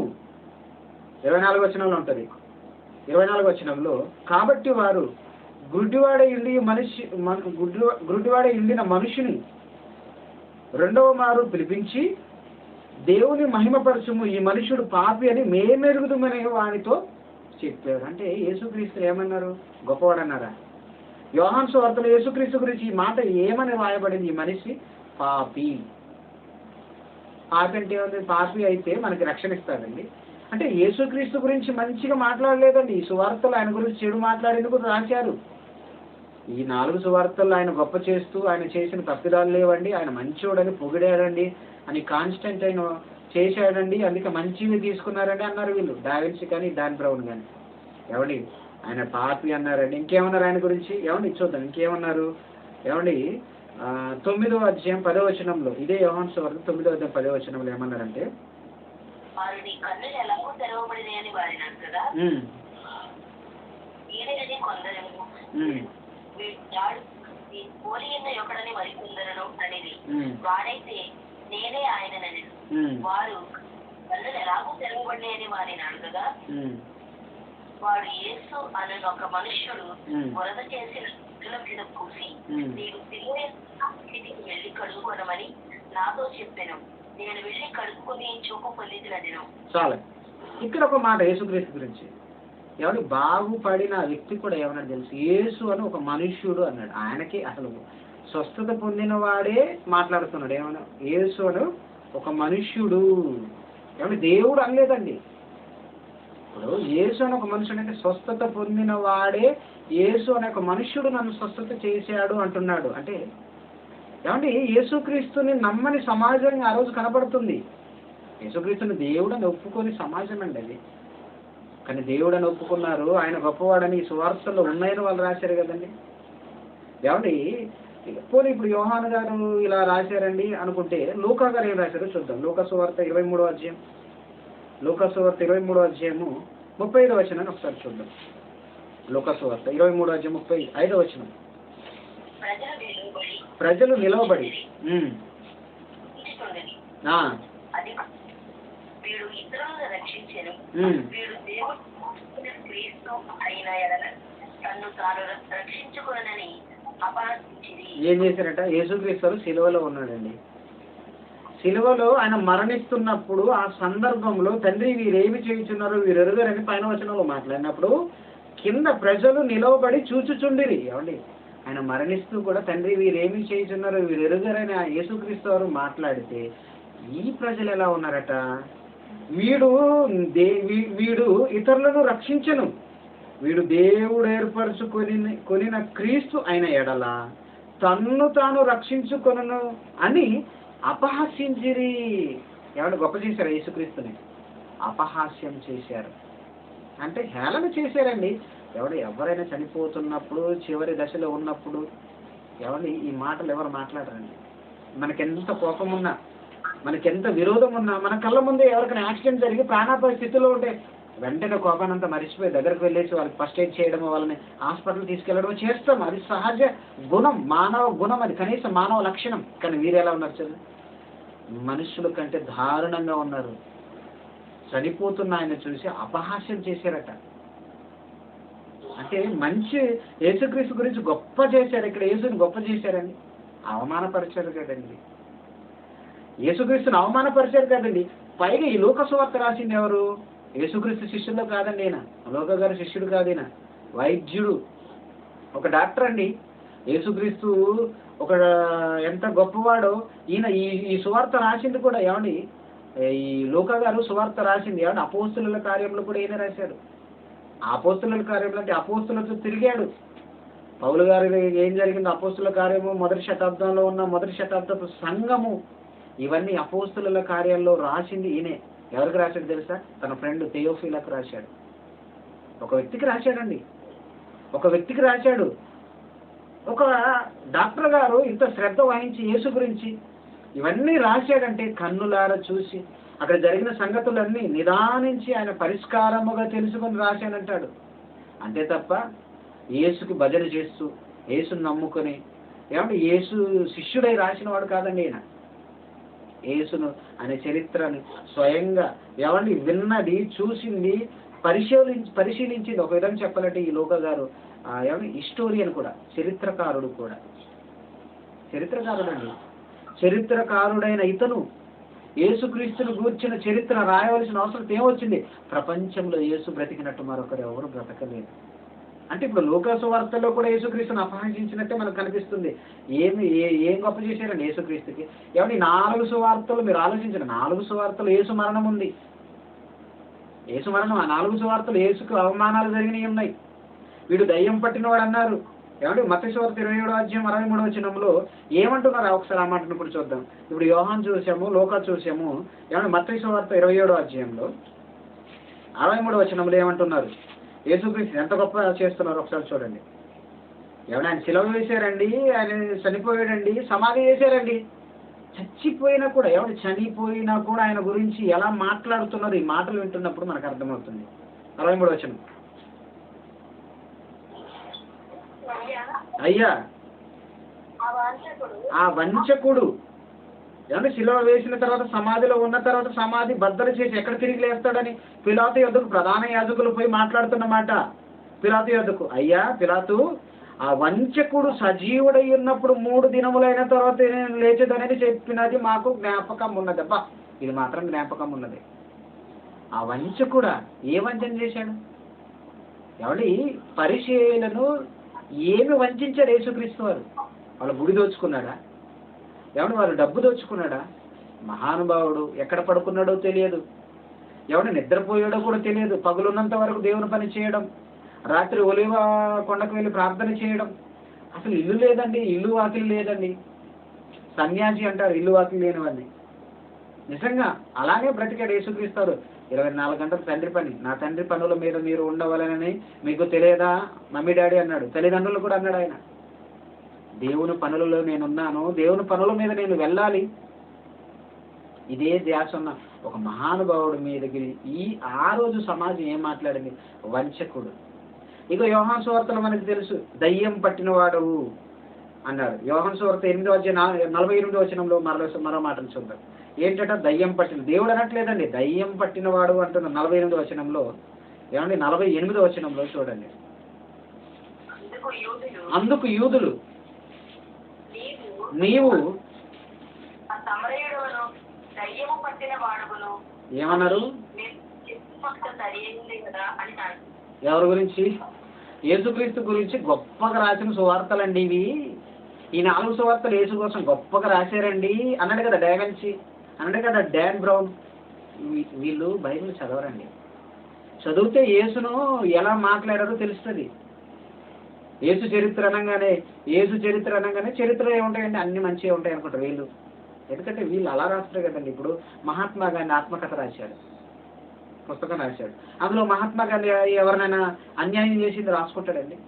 24వ వచనంలో ఉంటుంది. 24వ వచనంలో కాబట్టి వారు గుడ్డివాడ ఇండిన మనుషుని 2వ మారు పిలిపించి దేవుని మహిమపరచుము, ఈ మనుష్యుడు పాపి అని మేమెరుగుదుమని వానితో చెప్పారు. అంటే యేసుక్రీస్తు ఏమన్నారు? గొప్పవాడన్నారా? యోహాను సువార్తలో యేసుక్రీస్తు గురించి ఈ మాట ఏమని రాయబడింది? ఈ మనిషి పాపి. పాపి అంటే ఏముంది? పాపి అయితే మనకి రక్షణ ఇస్తాడండి. అంటే యేసుక్రీస్తు గురించి మంచిగా మాట్లాడలేదండి. ఈ సువార్తలు ఆయన గురించి చెడు మాట్లాడేందుకు రాశారు. ఈ 4 సువార్తల్లో ఆయన గొప్ప చేస్తూ ఆయన చేసిన తప్పిదాలు లేవండి, ఆయన మంచోడని పొగిడాడండి అని కాన్స్టెంటైన్ చేశాడండి, అందుకే మంచివి తీసుకున్నారండి అన్నారు వీళ్ళు, డావిన్సీ కానీ డాన్ బ్రౌన్ కానీ. ఏమండి ఆయన పాపి అన్నారండి. ఇంకేమన్నారు ఆయన గురించి? ఏమండి చూద్దాం ఇంకేమన్నారు. ఏమండి 9వ అధ్యాయం 10వ వచనంలో, ఇదే యోహాను సువార్త 9వ అధ్యాయం 10వ వచనంలో ఏమన్నారంటే, వారు నీ కన్నులు ఎలాగో తెరవబడినాయని వారినారు కదా, ఈయనని కొందరేమో పోలి ఉన్న ఒకడని మరికొందరను అనేది, వాడైతే నేనే ఆయననని. వారు కన్నులు ఎలాగో తెరవబడినాయని వారినారు కదా, వాడు యేసు అనే ఒక మనుష్యుడు బురద చేసిన మీద కూసి నీవు స్థితికి వెళ్ళి కడుక్కోనమని నాతో చెప్పాను. నేను వెళ్ళి కడుక్కొని చూపు పొందినను. చాలా ఇక్కడ ఒక మాట యేసుక్రీస్తు గురించి. ఎవరు బాగుపడిన వ్యక్తి కూడా ఏమన్నాడు తెలుసు? యేసు అని ఒక మనుష్యుడు అన్నాడు. ఆయనకి అసలు స్వస్థత పొందిన వాడే మాట్లాడుతున్నాడు. ఏమన్నా? యేసు అని ఒక మనుష్యుడు. ఏమన్నా? దేవుడు అనలేదండి. ఇప్పుడు యేసు అని ఒక మనుషుడు అంటే స్వస్థత పొందిన వాడే యేసు అనే ఒక మనుష్యుడు నన్ను స్వస్థత చేశాడు అంటున్నాడు. అంటే ఏమంటే యేసుక్రీస్తుని నమ్మని సమాజం ఆ రోజు కనపడుతుంది. యేసుక్రీస్తుని దేవుడు అని ఒప్పుకొని సమాజం అండి అది. కానీ దేవుడు అని ఒప్పుకున్నారు, ఆయన గొప్పవాడని ఈ సువార్తల్లో ఉన్నాయని వాళ్ళు రాశారు కదండి. ఏమండి పోనీ ఇప్పుడు యోహాను గారు ఇలా రాశారండి అనుకుంటే, లూకా గారు ఏం రాశారో చూద్దాం. లూకా సువార్త 23వ అధ్యాయం, లూకా సువార్త 23వ అధ్యాయము 35వ వచనాన్ని ఒకసారి చూద్దాం. లూకా సువార్త 23వ అధ్యాయం 35వ వచనం. ప్రజలు నిలవబడి వీడు ఇతరులను రక్షించెను, వీడు దేవుడు క్రీస్తు అయిన తన్ను తాను రక్షించుకోనని అపహసించింది. ఏం చేశారట? యేసుక్రీస్తు సిలువలో ఉన్నాడండి. సిలువలో ఆయన మరణిస్తున్నప్పుడు ఆ సందర్భంలో తండ్రి వీరేమి చేయుచున్నారో వీరు ఎరుగరని పైన వచనంలో మాట్లాడినప్పుడు కింద ప్రజలు నిలవబడి చూచుచుండిరి. ఏమండి ఆయన మరణిస్తూ కూడా తండ్రి వీరేమి చేయుచున్నారో వీరు ఎరుగరని ఆ యేసుక్రీస్తు వారు మాట్లాడితే, ఈ ప్రజలు ఎలా ఉన్నారట? వీడు ఇతరులను రక్షించను, వీడు దేవుడు కొనిన క్రీస్తు అయిన ఎడల తన్ను తాను రక్షించుకొనను అని అపహాస్యించిరి. ఏమంటే గొప్ప చేశారు యేసుక్రీస్తుని? అపహాస్యం చేశారు అంటే హేళన చేశారండి. ఎవరైనా చనిపోతున్నప్పుడు చివరి దశలో ఉన్నప్పుడు ఎవరి ఈ మాటలు ఎవరు మాట్లాడరండి. మనకెంత కోపం ఉన్నా, మనకెంత విరోధం ఉన్నా, మన కళ్ళ ముందే ఎవరికైనా యాక్సిడెంట్ జరిగి ప్రాణాపాయ స్థితిలో ఉంటే వెంటనే కోపానంతా మరిచిపోయి దగ్గరకు వెళ్ళేసి వాళ్ళకి ఫస్ట్ ఎయిడ్ చేయడం, వాళ్ళని హాస్పిటల్ తీసుకెళ్ళడం చేస్తాం. అది సహజ గుణం, మానవ గుణం, అది కనీసం మానవ లక్షణం. కానీ వీరు ఎలా ఉన్నారు చూడండి, మనుషుల కంటే దారుణంగా ఉన్నారు. చనిపోతున్న ఆయన చూసి అపహాస్యం చేశారట. అంటే మంచి యేసుక్రీస్తు గురించి గొప్ప చేశారు. ఇక్కడ యేసుని గొప్ప చేశారండి, అవమానపరిచారు కదండి. యేసుక్రీస్తుని అవమానపరిచారు కదండి. పైగా ఈ లూకా సువార్త రాసింది ఎవరు? యేసుక్రీస్తు శిష్యుల్లో కాదండి. ఈయన లూకా గారి శిష్యుడు కాదు, ఈయన వైద్యుడు, ఒక డాక్టర్ అండి. యేసుక్రీస్తు ఒక ఎంత గొప్పవాడో ఈయన ఈ సువార్త రాసింది కూడా. ఏమండి ఈ లూకా గారు సువార్త రాసింది ఏమంటే అపోస్తుల కార్యంలో కూడా ఈయన రాశాడు. అపోస్తుల కార్యంలో అంటే అపోస్తులతో తిరిగాడు. పౌలు గారు ఏం జరిగింది? అపోస్తుల కార్యము మొదటి శతాబ్దంలో ఉన్న మొదటి శతాబ్దపు సంఘము, ఇవన్నీ అపోస్తుల కార్యాల్లో రాసింది ఈయనే. ఎవరికి రాశాడు తెలుసా? తన ఫ్రెండ్ థియోఫిలకు రాశాడు. ఒక వ్యక్తికి రాశాడండి, ఒక వ్యక్తికి రాశాడు. ఒక డాక్టర్ గారు ఇంత శ్రద్ధ వహించి యేసు గురించి ఇవన్నీ రాశాడంటే కన్నులారా చూసి అక్కడ జరిగిన సంగతులన్నీ నిదానించి ఆయన పరిష్కారముగా తెలుసుకొని రాశానంటాడు. అంతే తప్ప యేసుకి భజన చేస్తూ యేసుని నమ్ముకొని ఏమంటే యేసు శిష్యుడై రాసిన వాడు కాదండి ఈయన. యేసును అనే చరిత్రని స్వయంగా ఏమండి విన్నది, చూసింది, పరిశీలించింది. ఒక విధంగా చెప్పాలంటే ఈ లూకా గారు ఏమంటే హిస్టోరియన్ కూడా, చరిత్రకారుడు కూడా. చరిత్రకారుడు అండి. చరిత్రకారుడైన ఇతను యేసుక్రీస్తుని గూర్చిన చరిత్ర రాయవలసిన అవసరం ఏమొచ్చింది? ప్రపంచంలో యేసు బ్రతికినట్టు మరొకరు ఎవరు బ్రతకలేదు. అంటే ఇప్పుడు లూకాసు వార్తల్లో కూడా యేసుక్రీస్తుని అపహసించినట్టే మనకు కనిపిస్తుంది. ఏం గొప్ప చేశారండి యేసుక్రీస్తుకి? ఏమంటే 4 సువార్తలు మీరు ఆలోచించండి, 4 సువార్తలు యేసు మరణం ఉంది. యేసు మరణం, ఆ 4 సువార్తలు యేసుకు అవమానాలు జరిగినవి ఉన్నాయి. వీడు దయ్యం పట్టినవాడు అన్నారు. ఏమంటే మత్తయి సువార్త 27వ అధ్యాయం 63వ వచనంలో ఏమంటున్నారు? ఒకసారి ఆ మాటను ఇప్పుడు చూద్దాం. ఇప్పుడు యోహాను చూసాము, లూకా చూసాము. ఏమంటే మత్తయి సువార్త 27వ అధ్యాయంలో 63వ వచనంలో ఏమంటున్నారు? యేసుక్రీస్తు ఎంత గొప్ప చేస్తున్నారు ఒకసారి చూడండి. ఏమన్నా ఆయన శిలువ వేశారండి, ఆయన చనిపోయాడండి, సమాధి చేశారండి. చచ్చిపోయినా కూడా, చనిపోయినా కూడా ఆయన గురించి ఎలా మాట్లాడుతున్నారు? ఈ మాటలు వింటున్నప్పుడు మనకు అర్థమవుతుంది. 63వ వచనం. అయ్యా ఆ వంచకుడు ఏమంటే శిలువ వేసిన తర్వాత సమాధిలో ఉన్న తర్వాత సమాధి బద్దలు చేసి ఎక్కడ తిరిగి లేస్తాడని పిలాతు యొద్దకు ప్రధాన యాజకులు పోయి మాట్లాడుతున్నమాట. పిలాతు యొద్దకు, అయ్యా పిలాతు, ఆ వంచకుడు సజీవుడై ఉన్నప్పుడు 3 దినములైన తర్వాత లేచేదనేది చెప్పినది మాకు జ్ఞాపకం ఉన్నది. అబ్బా, ఇది మాత్రం జ్ఞాపకం ఉన్నది. ఆ వంచకుడా ఏ వంచన చేశాడు? ఎవడి పరిచయులను ఏమి వంచారు యేసుక్రీస్తు వారు? వాళ్ళ గుడి దోచుకున్నాడా? ఎవడు వారు డబ్బు దోచుకున్నాడా? మహానుభావుడు ఎక్కడ పడుకున్నాడో తెలియదు, ఎవడు నిద్రపోయాడో కూడా తెలియదు. పగులున్నంత వరకు దేవుని పని చేయడం, రాత్రి ఒలివ కొండకు వెళ్ళి ప్రార్థన చేయడం. అసలు ఇల్లు లేదండి, ఇల్లు వాకిలి లేదండి. సన్యాసి అంటారు ఇల్లు వాకిలి లేనివన్నీ. నిజంగా అలానే బ్రతికాడు యేసుక్రీస్తు. 24 గంటలు తండ్రి పని, నా తండ్రి పనుల మీద మీరు ఉండవాలని మీకు తెలియదా మమ్మీ డాడీ అన్నాడు. తల్లిదండ్రులు కూడా అన్నాడు ఆయన. దేవుని పనులలో నేనున్నాను, దేవుని పనుల మీద నేను వెళ్ళాలి. ఇదే ధ్యాస ఉన్న ఒక మహానుభావుడి మీదకి ఆ రోజు సమాజం ఏం మాట్లాడింది? వంచకుడు. ఇక యోహాను సువార్తలో మనకు తెలుసు, దయ్యం పట్టినవాడు అన్నాడు. యోహాను సువార్త 8వ అధ్యాయం 48వ వచనంలో మరో మాటలు చూద్దాం. ఏంటంటే దయ్యం పట్టిన, దేవుడు అనట్లేదండి, దయ్యం పట్టినవాడు అంటున్న 48వ వచనంలో. ఏమండి 48వ వచనంలో చూడండి. అందుకు యూదులు, నీవు ఏమన్నారు? ఎవరి గురించి? యేసుక్రీస్తు గురించి గొప్పగా రాసిన సువార్తలండి ఇవి. ఈ 4 సువార్తలు యేసు కోసం గొప్పగా రాశారండి అన్నాడు కదా డయావెన్సీ, అన్నాడు కదా డాన్ బ్రౌన్. వీళ్ళు బైబిల్ చదవరండి. చదివితే యేసును ఎలా మాట్లాడారో తెలుస్తుంది. యేసు చరిత్ర అనగానే చరిత్ర ఏముంటాయండి? అన్ని మంచిగా ఉంటాయి అనుకుంటారు వీళ్ళు. ఎందుకంటే వీళ్ళు అలా రాస్తారు కదండి. ఇప్పుడు మహాత్మా గాంధీ ఆత్మకథ రాశాడు, పుస్తకం రాశాడు. అందులో మహాత్మా గాంధీ ఎవరినైనా అన్యాయం చేసింది రాసుకుంటాడండి.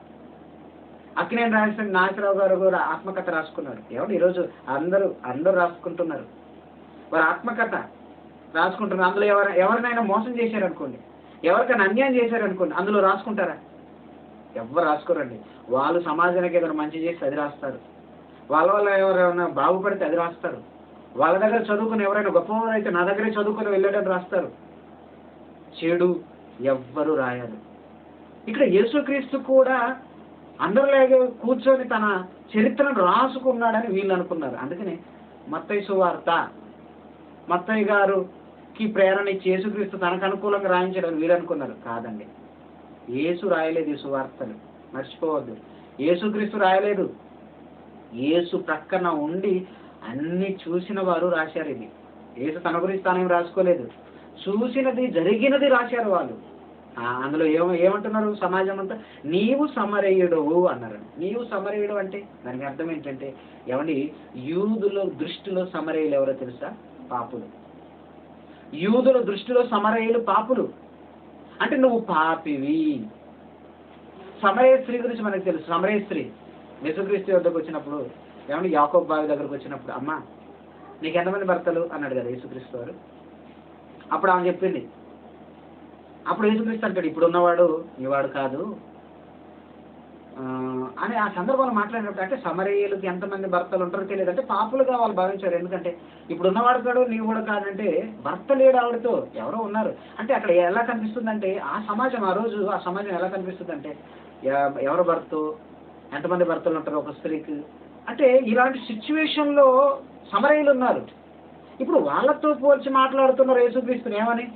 అక్కినేని నాగేశ్వరరావు గారు కూడా ఆత్మకథ రాసుకున్నాడు. ఈరోజు అందరూ రాసుకుంటున్నారు. వారు ఆత్మకథ రాసుకుంటున్నారు. అందులో ఎవరినైనా మోసం చేశారనుకోండి, ఎవరికైనా అన్యాయం చేశారనుకోండి, అందులో రాసుకుంటారా? ఎవరు రాసుకోరండి. వాళ్ళు సమాజానికి ఏదైనా మంచి చేస్తే అది రాస్తారు, వాళ్ళ వల్ల ఎవరైనా బాగుపడితే అది రాస్తారు, వాళ్ళ దగ్గర చదువుకుని ఎవరైనా గొప్పవారు అయితే నా దగ్గరే చదువుకుని వెళ్ళాడని రాస్తారు. చెడు ఎవ్వరు రాయరు. ఇక్కడ యేసుక్రీస్తు కూడా అందరిలాగే కూర్చొని తన చరిత్రను రాసుకున్నాడని వీళ్ళు అనుకున్నారు. అందుకని మత్తయి సువార్త, మత్తయి గారుకి ప్రేరణ ఇచ్చి యేసుక్రీస్తు తనకు అనుకూలంగా రాయించాడని వీళ్ళు అనుకున్నారు. కాదండి, యేసు రాయలేదు ఈ సువార్తలు, మర్చిపోవద్దు. యేసుక్రీస్తు రాయలేదు. యేసు ప్రక్కన ఉండి అన్ని చూసిన వారు రాశారు. ఇది యేసు తన గురించి తానేం రాసుకోలేదు, చూసినది జరిగినది రాశారు వాళ్ళు. అందులో ఏమంటున్నారు సమాజం అంతా? నీవు సమరయుడవు అన్నారు. నీవు సమరయుడు అంటే దానికి అర్థం ఏంటంటే, ఏమండి, యూదుల దృష్టిలో సమరయులు ఎవరో తెలుసా? పాపులు. యూదుల దృష్టిలో సమరయులు పాపులు. అంటే నువ్వు పాపివి. సమరయ స్త్రీ గురించి మనకు తెలుసు. సమరయ స్త్రీ యేసుక్రీస్తు వద్దకు వచ్చినప్పుడు, ఏమంటే యాకోబు బావి దగ్గరకు వచ్చినప్పుడు, అమ్మా నీకు ఎంతమంది భర్తలు అన్నాడు కదా యేసుక్రీస్తు వారు. అప్పుడు ఆమె చెప్పింది. అప్పుడు యేసుక్రీస్తు అంటాడు, ఇప్పుడు ఉన్నవాడు నీవాడు కాదు అని ఆ సందర్భంలో మాట్లాడినప్పుడు. అంటే సమరయ్యలకి ఎంతమంది భర్తలు ఉంటారో తెలియదు, అంటే పాపులుగా వాళ్ళు భావించారు. ఎందుకంటే ఇప్పుడు ఉన్నవాడు కాడు నీవు కూడా కాదంటే భర్త లేడు ఆవిడతో, ఎవరో ఉన్నారు. అంటే అక్కడ ఎలా కనిపిస్తుందంటే ఆ సమాజం ఎలా కనిపిస్తుందంటే ఎవరు భర్త, ఎంతమంది భర్తలు ఉంటారు ఒక స్త్రీకి. అంటే ఇలాంటి సిచ్యువేషన్లో సమరయ్యలు ఉన్నారు. ఇప్పుడు వాళ్ళతో పోల్చి మాట్లాడుతున్నారు యేసుక్రీస్తుని ఏమని?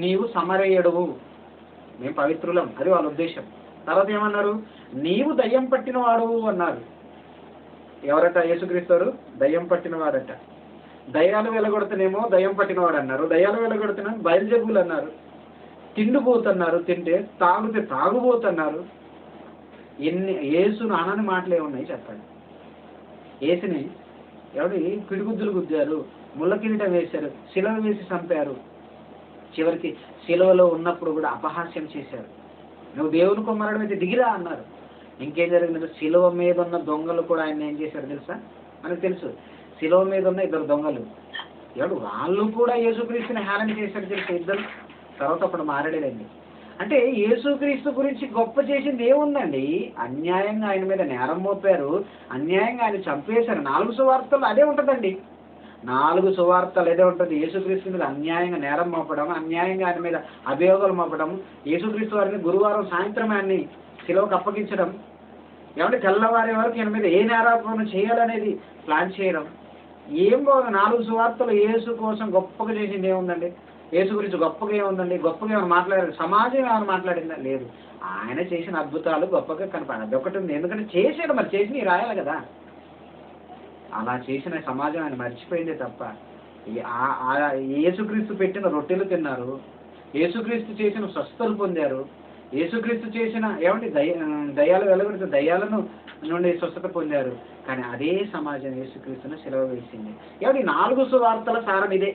నీవు సమరయ్యుడువు, మేము పవిత్రులం, అది వాళ్ళ ఉద్దేశం. తర్వాత ఏమన్నారు? నీవు దయ్యం పట్టిన వాడు అన్నారు. ఎవరట? యేసుక్రీస్తు దయ్యం పట్టిన వాడట. దయ్యాలు వెలగొడుతునేమో దయ్యం పట్టినవాడు అన్నారు, దయ్యాలు వెలగొడుతున్నా బయలుజబ్బులు అన్నారు, తిండిపోతున్నారు, తింటే తాగితే తాగుబోతున్నారు. యేసును అనని మాటలే ఉన్నాయి చెప్పండి. యేసుని ఎవడి పిడిగుద్దులు గుద్దారు, ముళ్ళ కిరీటం వేశారు, శిలువ వేసి చంపారు. చివరికి శిలువలో ఉన్నప్పుడు కూడా అపహాస్యం చేశారు. నువ్వు దేవుని కుమారుడు అయితే దిగిరా అన్నారు. ఇంకేం జరిగిందంటే శిలువ మీద ఉన్న దొంగలు కూడా ఆయన ఏం చేశారు తెలుసా? మనకు తెలుసు. శిలువ మీద ఉన్న 2 దొంగలు ఎవడు వాళ్ళు కూడా యేసుక్రీస్తుని హేళన చేశారు తెలుసు ఇద్దరు. తర్వాత అప్పుడు మారలేదండి. అంటే యేసుక్రీస్తు గురించి గొప్ప చేసింది ఏముందండి? అన్యాయంగా ఆయన మీద నేరం మోపారు, అన్యాయంగా ఆయన చంపేశారు. 4 సువార్తలు అదే ఉంటుందండి. 4 సువార్తలు అదే ఉంటుంది. యేసుక్రీస్తు మీద అన్యాయంగా నేరం మోపడం, అన్యాయంగా ఆయన మీద అభియోగాలు మోపడం, యేసుక్రీస్తు వారిని గురువారం సాయంత్రం ఆయన్ని శిలువకు అప్పగించడం, ఏమంటే తెల్లవారే వరకు ఈయన మీద ఏ నేరాపణ చేయాలనేది ప్లాన్ చేయడం. ఏం బాగుంది? 4 సువార్తలు యేసు కోసం గొప్పగా చేసింది ఏముందండి? యేసు గురించి గొప్పగా ఏముందండి? గొప్పగా ఏమైనా మాట్లాడారు? సమాజం ఏమైనా మాట్లాడిందా? లేదు. ఆయన చేసిన అద్భుతాలు గొప్పగా కనపడాలి. అదొకటి ఉంది. ఎందుకంటే చేసాడు, మరి చేసి రాయాలి కదా. అలా చేసిన సమాజం ఆయన మర్చిపోయిందే తప్ప యేసుక్రీస్తు పెట్టిన రొట్టెలు తిన్నారు, యేసుక్రీస్తు చేసిన స్వస్థలు పొందారు, యేసుక్రీస్తు చేసిన ఏమంటే దయ్యాలు వెలగొడితే దయ్యాలను నుండి స్వస్థత పొందారు. కానీ అదే సమాజం యేసుక్రీస్తును సిలువ వేసింది. ఏమంటే 4 సువార్తల సారం ఇదే.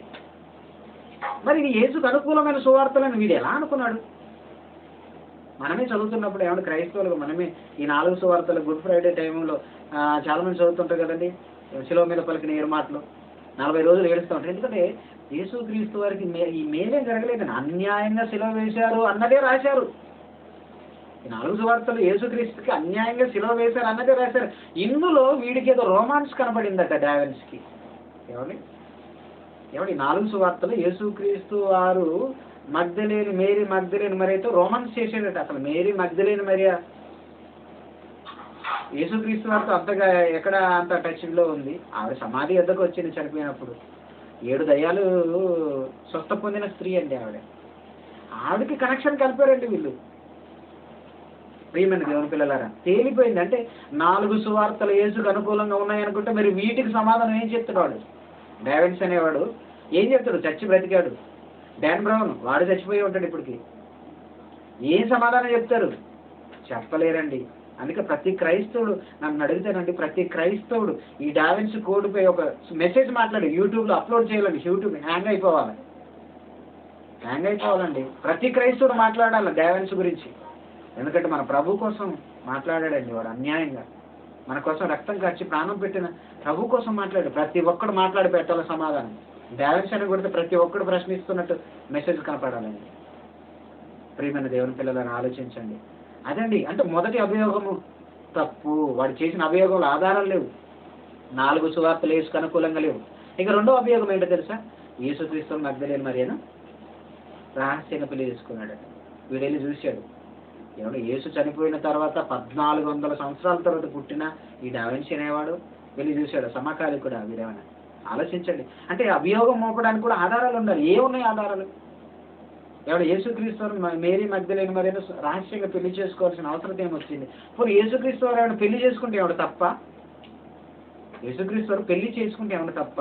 మరి ఇది యేసుకు అనుకూలమైన సువార్తలని వీడు ఎలా అనుకున్నాడు? మనమే చదువుతున్నప్పుడు ఏమంటే క్రైస్తవులు మనమే ఈ 4 సువార్తలు గుడ్ ఫ్రైడే టైంలో చాలా మంది చదువుతుంటారు కదండి. శిలువ మీద పలికిన 7 మాటలు 40 రోజులు ఏడుస్తూ ఉంటారు. ఎందుకంటే యేసుక్రీస్తు వారికి ఈ మేలేం జరగలేదని అన్యాయంగా శిలువ వేశారు అన్నదే రాశారు. ఈ 4 సువార్తలు యేసుక్రీస్తుకి అన్యాయంగా శిలువ వేశారు అన్నదే రాశారు. ఇందులో వీడికి ఏదో రోమాన్స్ కనబడిందట డావెన్స్కి. ఏమండి 4 సువార్తలు యేసుక్రీస్తు వారు మేరీ మగ్దలేని మరియతో రోమాన్స్ చేసేదట. అసలు మేరీ మగ్దలేని మరియ యేసుక్రీస్తు వారితో అంతగా ఎక్కడ అంత టచ్లో ఉంది? ఆవిడ సమాధి వద్దకు వచ్చింది చనిపోయినప్పుడు. 7 దయ్యాలు స్వస్థ పొందిన స్త్రీ అండి ఆవిడకి కనెక్షన్ కలిపారండి వీళ్ళు. ప్రియమైన దేవుని పిల్లలారా, తేలిపోయింది. అంటే 4 సువార్తలు యేసుకు అనుకూలంగా ఉన్నాయనుకుంటే మరి వీటికి సమాధానం ఏం చెప్తాడు వాడు? డావెన్స్ అనేవాడు ఏం చెప్తాడు? చచ్చి బ్రతికాడు. డాన్ బ్రౌన్ వాడు చచ్చిపోయి ఉంటాడు ఇప్పటికి. ఏం సమాధానం చెప్తారు? చెప్పలేరండి. అందుకే ప్రతి క్రైస్తవుడు నన్ను అడుగుతానండి, ప్రతి క్రైస్తవుడు ఈ డావెన్స్ కోడ్పై ఒక మెసేజ్ మాట్లాడి యూట్యూబ్లో అప్లోడ్ చేయాలండి. యూట్యూబ్ హ్యాంగ్ అయిపోవాలండి. ప్రతి క్రైస్తవుడు మాట్లాడాలి డావెన్స్ గురించి. ఎందుకంటే మన ప్రభు కోసం మాట్లాడాడండి వాడు అన్యాయంగా. మన కోసం రక్తం ఖర్చి ప్రాణం పెట్టిన ప్రభు కోసం మాట్లాడు. ప్రతి ఒక్కడు మాట్లాడి పెట్టాలి సమాధానం. డావెన్స్ అని కొడితే ప్రతి ఒక్కడు ప్రశ్నిస్తున్నట్టు మెసేజ్ కనపడాలండి. ప్రియమైన దేవుని పిల్లలను ఆలోచించండి. అదండి. అంటే మొదటి అభియోగము తప్పు. వాడు చేసిన అభియోగంలో ఆధారాలు లేవు. 4 సువార్తలు యేసుకు అనుకూలంగా లేవు. ఇక రెండో అభియోగం ఏంటో తెలుసా? యేసుక్రీస్తు మగ్దలేని మరియను రహస్యంగా పెళ్లి చేసుకున్నాడు. వీడు వెళ్ళి చూశాడు. ఏమంటే యేసు చనిపోయిన తర్వాత 1400 సంవత్సరాల తర్వాత పుట్టిన ఈ డావెన్స్ అనేవాడు వెళ్ళి చూశాడు. సమకాలికుడు వీరేమన్నా ఆలోచించండి. అంటే అభియోగం మోపడానికి కూడా ఆధారాలు ఉండాలి. ఏమున్నాయి ఆధారాలు? ఎవడు యేసుక్రీస్తు మేరీ మగ్దలేని మరియను రహస్యంగా పెళ్లి చేసుకోవాల్సిన అవసరం ఏమొచ్చింది? పోనీ యేసుక్రీస్తు వారు ఏమైనా పెళ్లి చేసుకుంటే ఏమైనా తప్ప? యేసుక్రీస్తు వారు పెళ్లి చేసుకుంటే ఏమైనా తప్ప?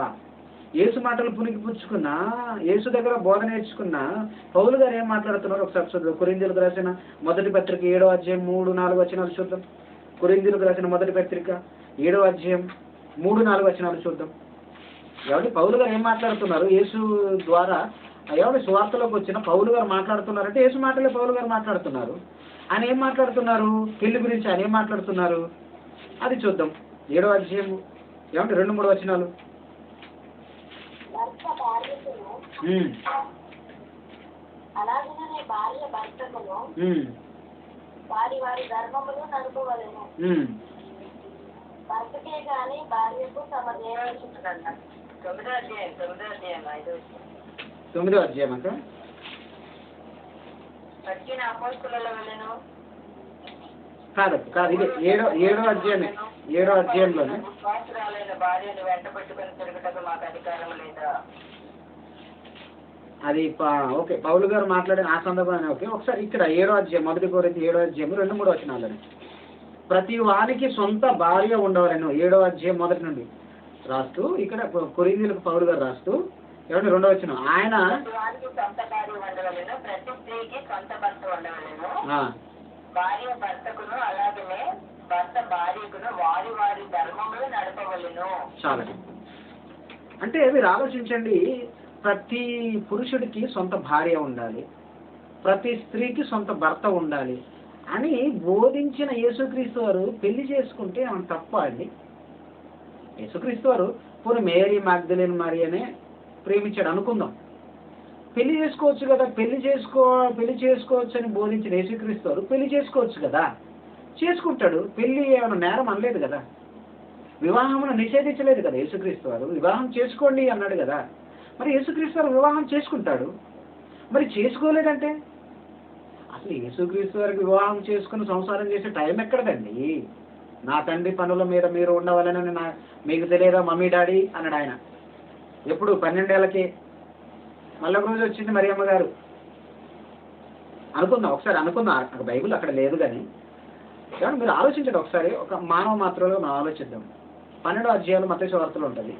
యేసు మాటలు పునికి పుచ్చుకున్నా, యేసు దగ్గర బోధ నేర్చుకున్నా పౌలు గారు ఏం మాట్లాడుతున్నారు ఒకసారి చూద్దాం. కొరింథీయులకు రాసిన మొదటి పత్రిక 7వ అధ్యాయం 3-4 వచనాలు చూద్దాం. కొరింథీయులకు రాసిన మొదటి పత్రిక 7వ అధ్యాయం 3-4 వచనాలు చూద్దాం. ఎవరి పౌలు గారు ఏం మాట్లాడుతున్నారు? యేసు ద్వారా ఎవరి సువార్తలోకి వచ్చిన పౌలు గారు మాట్లాడుతున్నారంటే యేసు మాటలే పౌలు గారు మాట్లాడుతున్నారు. ఆయన ఏం మాట్లాడుతున్నారు? పెళ్లి గురించి ఆయన ఏం మాట్లాడుతున్నారు అది చూద్దాం. 7వ అధ్యాయం ఏమంటే 2-3 వచనాలు. అలాగనే భార్య భర్తకును వారి ధర్మములు నడుపవలెను. భర్తకే గాని భార్యకు తమ దేవదంట. 9వ అధ్యాయం అక్క వచ్చిన అపోస్తలుల వలెను కాదు ఇది 7వ అధ్యాయమే. 7వ అధ్యాయంలోనే భార్యను వెంట పెట్టుకుని తిరుగుటకు మాకు అధికారం లేదా? అది ఓకే, పౌలు గారు మాట్లాడిన ఆ సందర్భాన్ని ఓకే. ఒకసారి ఇక్కడ 7వ అధ్యాయం, 1 కొరింథీ 7వ అధ్యాయం 2-3 వచనాలని, ప్రతి వానికి సొంత భార్య ఉండవాలను 7వ అధ్యాయం 1 నుండి రాస్తూ, ఇక్కడ కొరింథీయులకు పౌలు గారు రాస్తూ ఏమంటే 2వ వచనం, ఆయన సొంత భార్య ఉండవలను, ప్రతి స్త్రీకి సొంత భర్త ఉండవలను, భార్య భర్తకును అలాగనే భర్త భార్యకును వారి వారి ధర్మములు నడపవలను. చాలా. అంటే మీరు ఆలోచించండి, ప్రతి పురుషుడికి సొంత భార్య ఉండాలి, ప్రతి స్త్రీకి సొంత భర్త ఉండాలి అని బోధించిన యేసుక్రీస్తు వారు పెళ్లి చేసుకుంటే ఆమె తప్ప అండి? యేసుక్రీస్తు వారు పూర్వ మేరీ మగ్దలేనే మరియనే ప్రేమించాడు అనుకుందాం, పెళ్లి చేసుకోవచ్చు కదా, పెళ్లి చేసుకోవచ్చు అని బోధించిన యేసుక్రీస్తు వారు పెళ్లి చేసుకోవచ్చు కదా, చేసుకుంటాడు. పెళ్లి ఏమైనా నేరం అనలేదు కదా, వివాహమును నిషేధించలేదు కదా యేసుక్రీస్తు వారు, వివాహం చేసుకోండి అన్నాడు కదా. మరి యేసుక్రీస్తు వారు వివాహం చేసుకుంటాడు, మరి చేసుకోలేదంటే అసలు యేసుక్రీస్తు వారికి వివాహం చేసుకుని సంసారం చేసే టైం ఎక్కడదండి? నా తండ్రి పనుల మీద మీరు ఉండవాలని మీకు తెలియదా మమ్మీ డాడీ అన్నాడు ఆయన. ఎప్పుడు 12 ఏళ్ళకి. మళ్ళీ ఒక రోజు వచ్చింది మరియమ్మ గారు. అనుకుందాం ఒకసారి, అనుకుందాం, బైబిల్ అక్కడ లేదు కానీ మీరు ఆలోచించండి ఒకసారి, ఒక మానవ మాత్రలో మనం ఆలోచిద్దాం. 12వ అధ్యాయంలో మత్తయి సువార్తలో ఉంటుంది.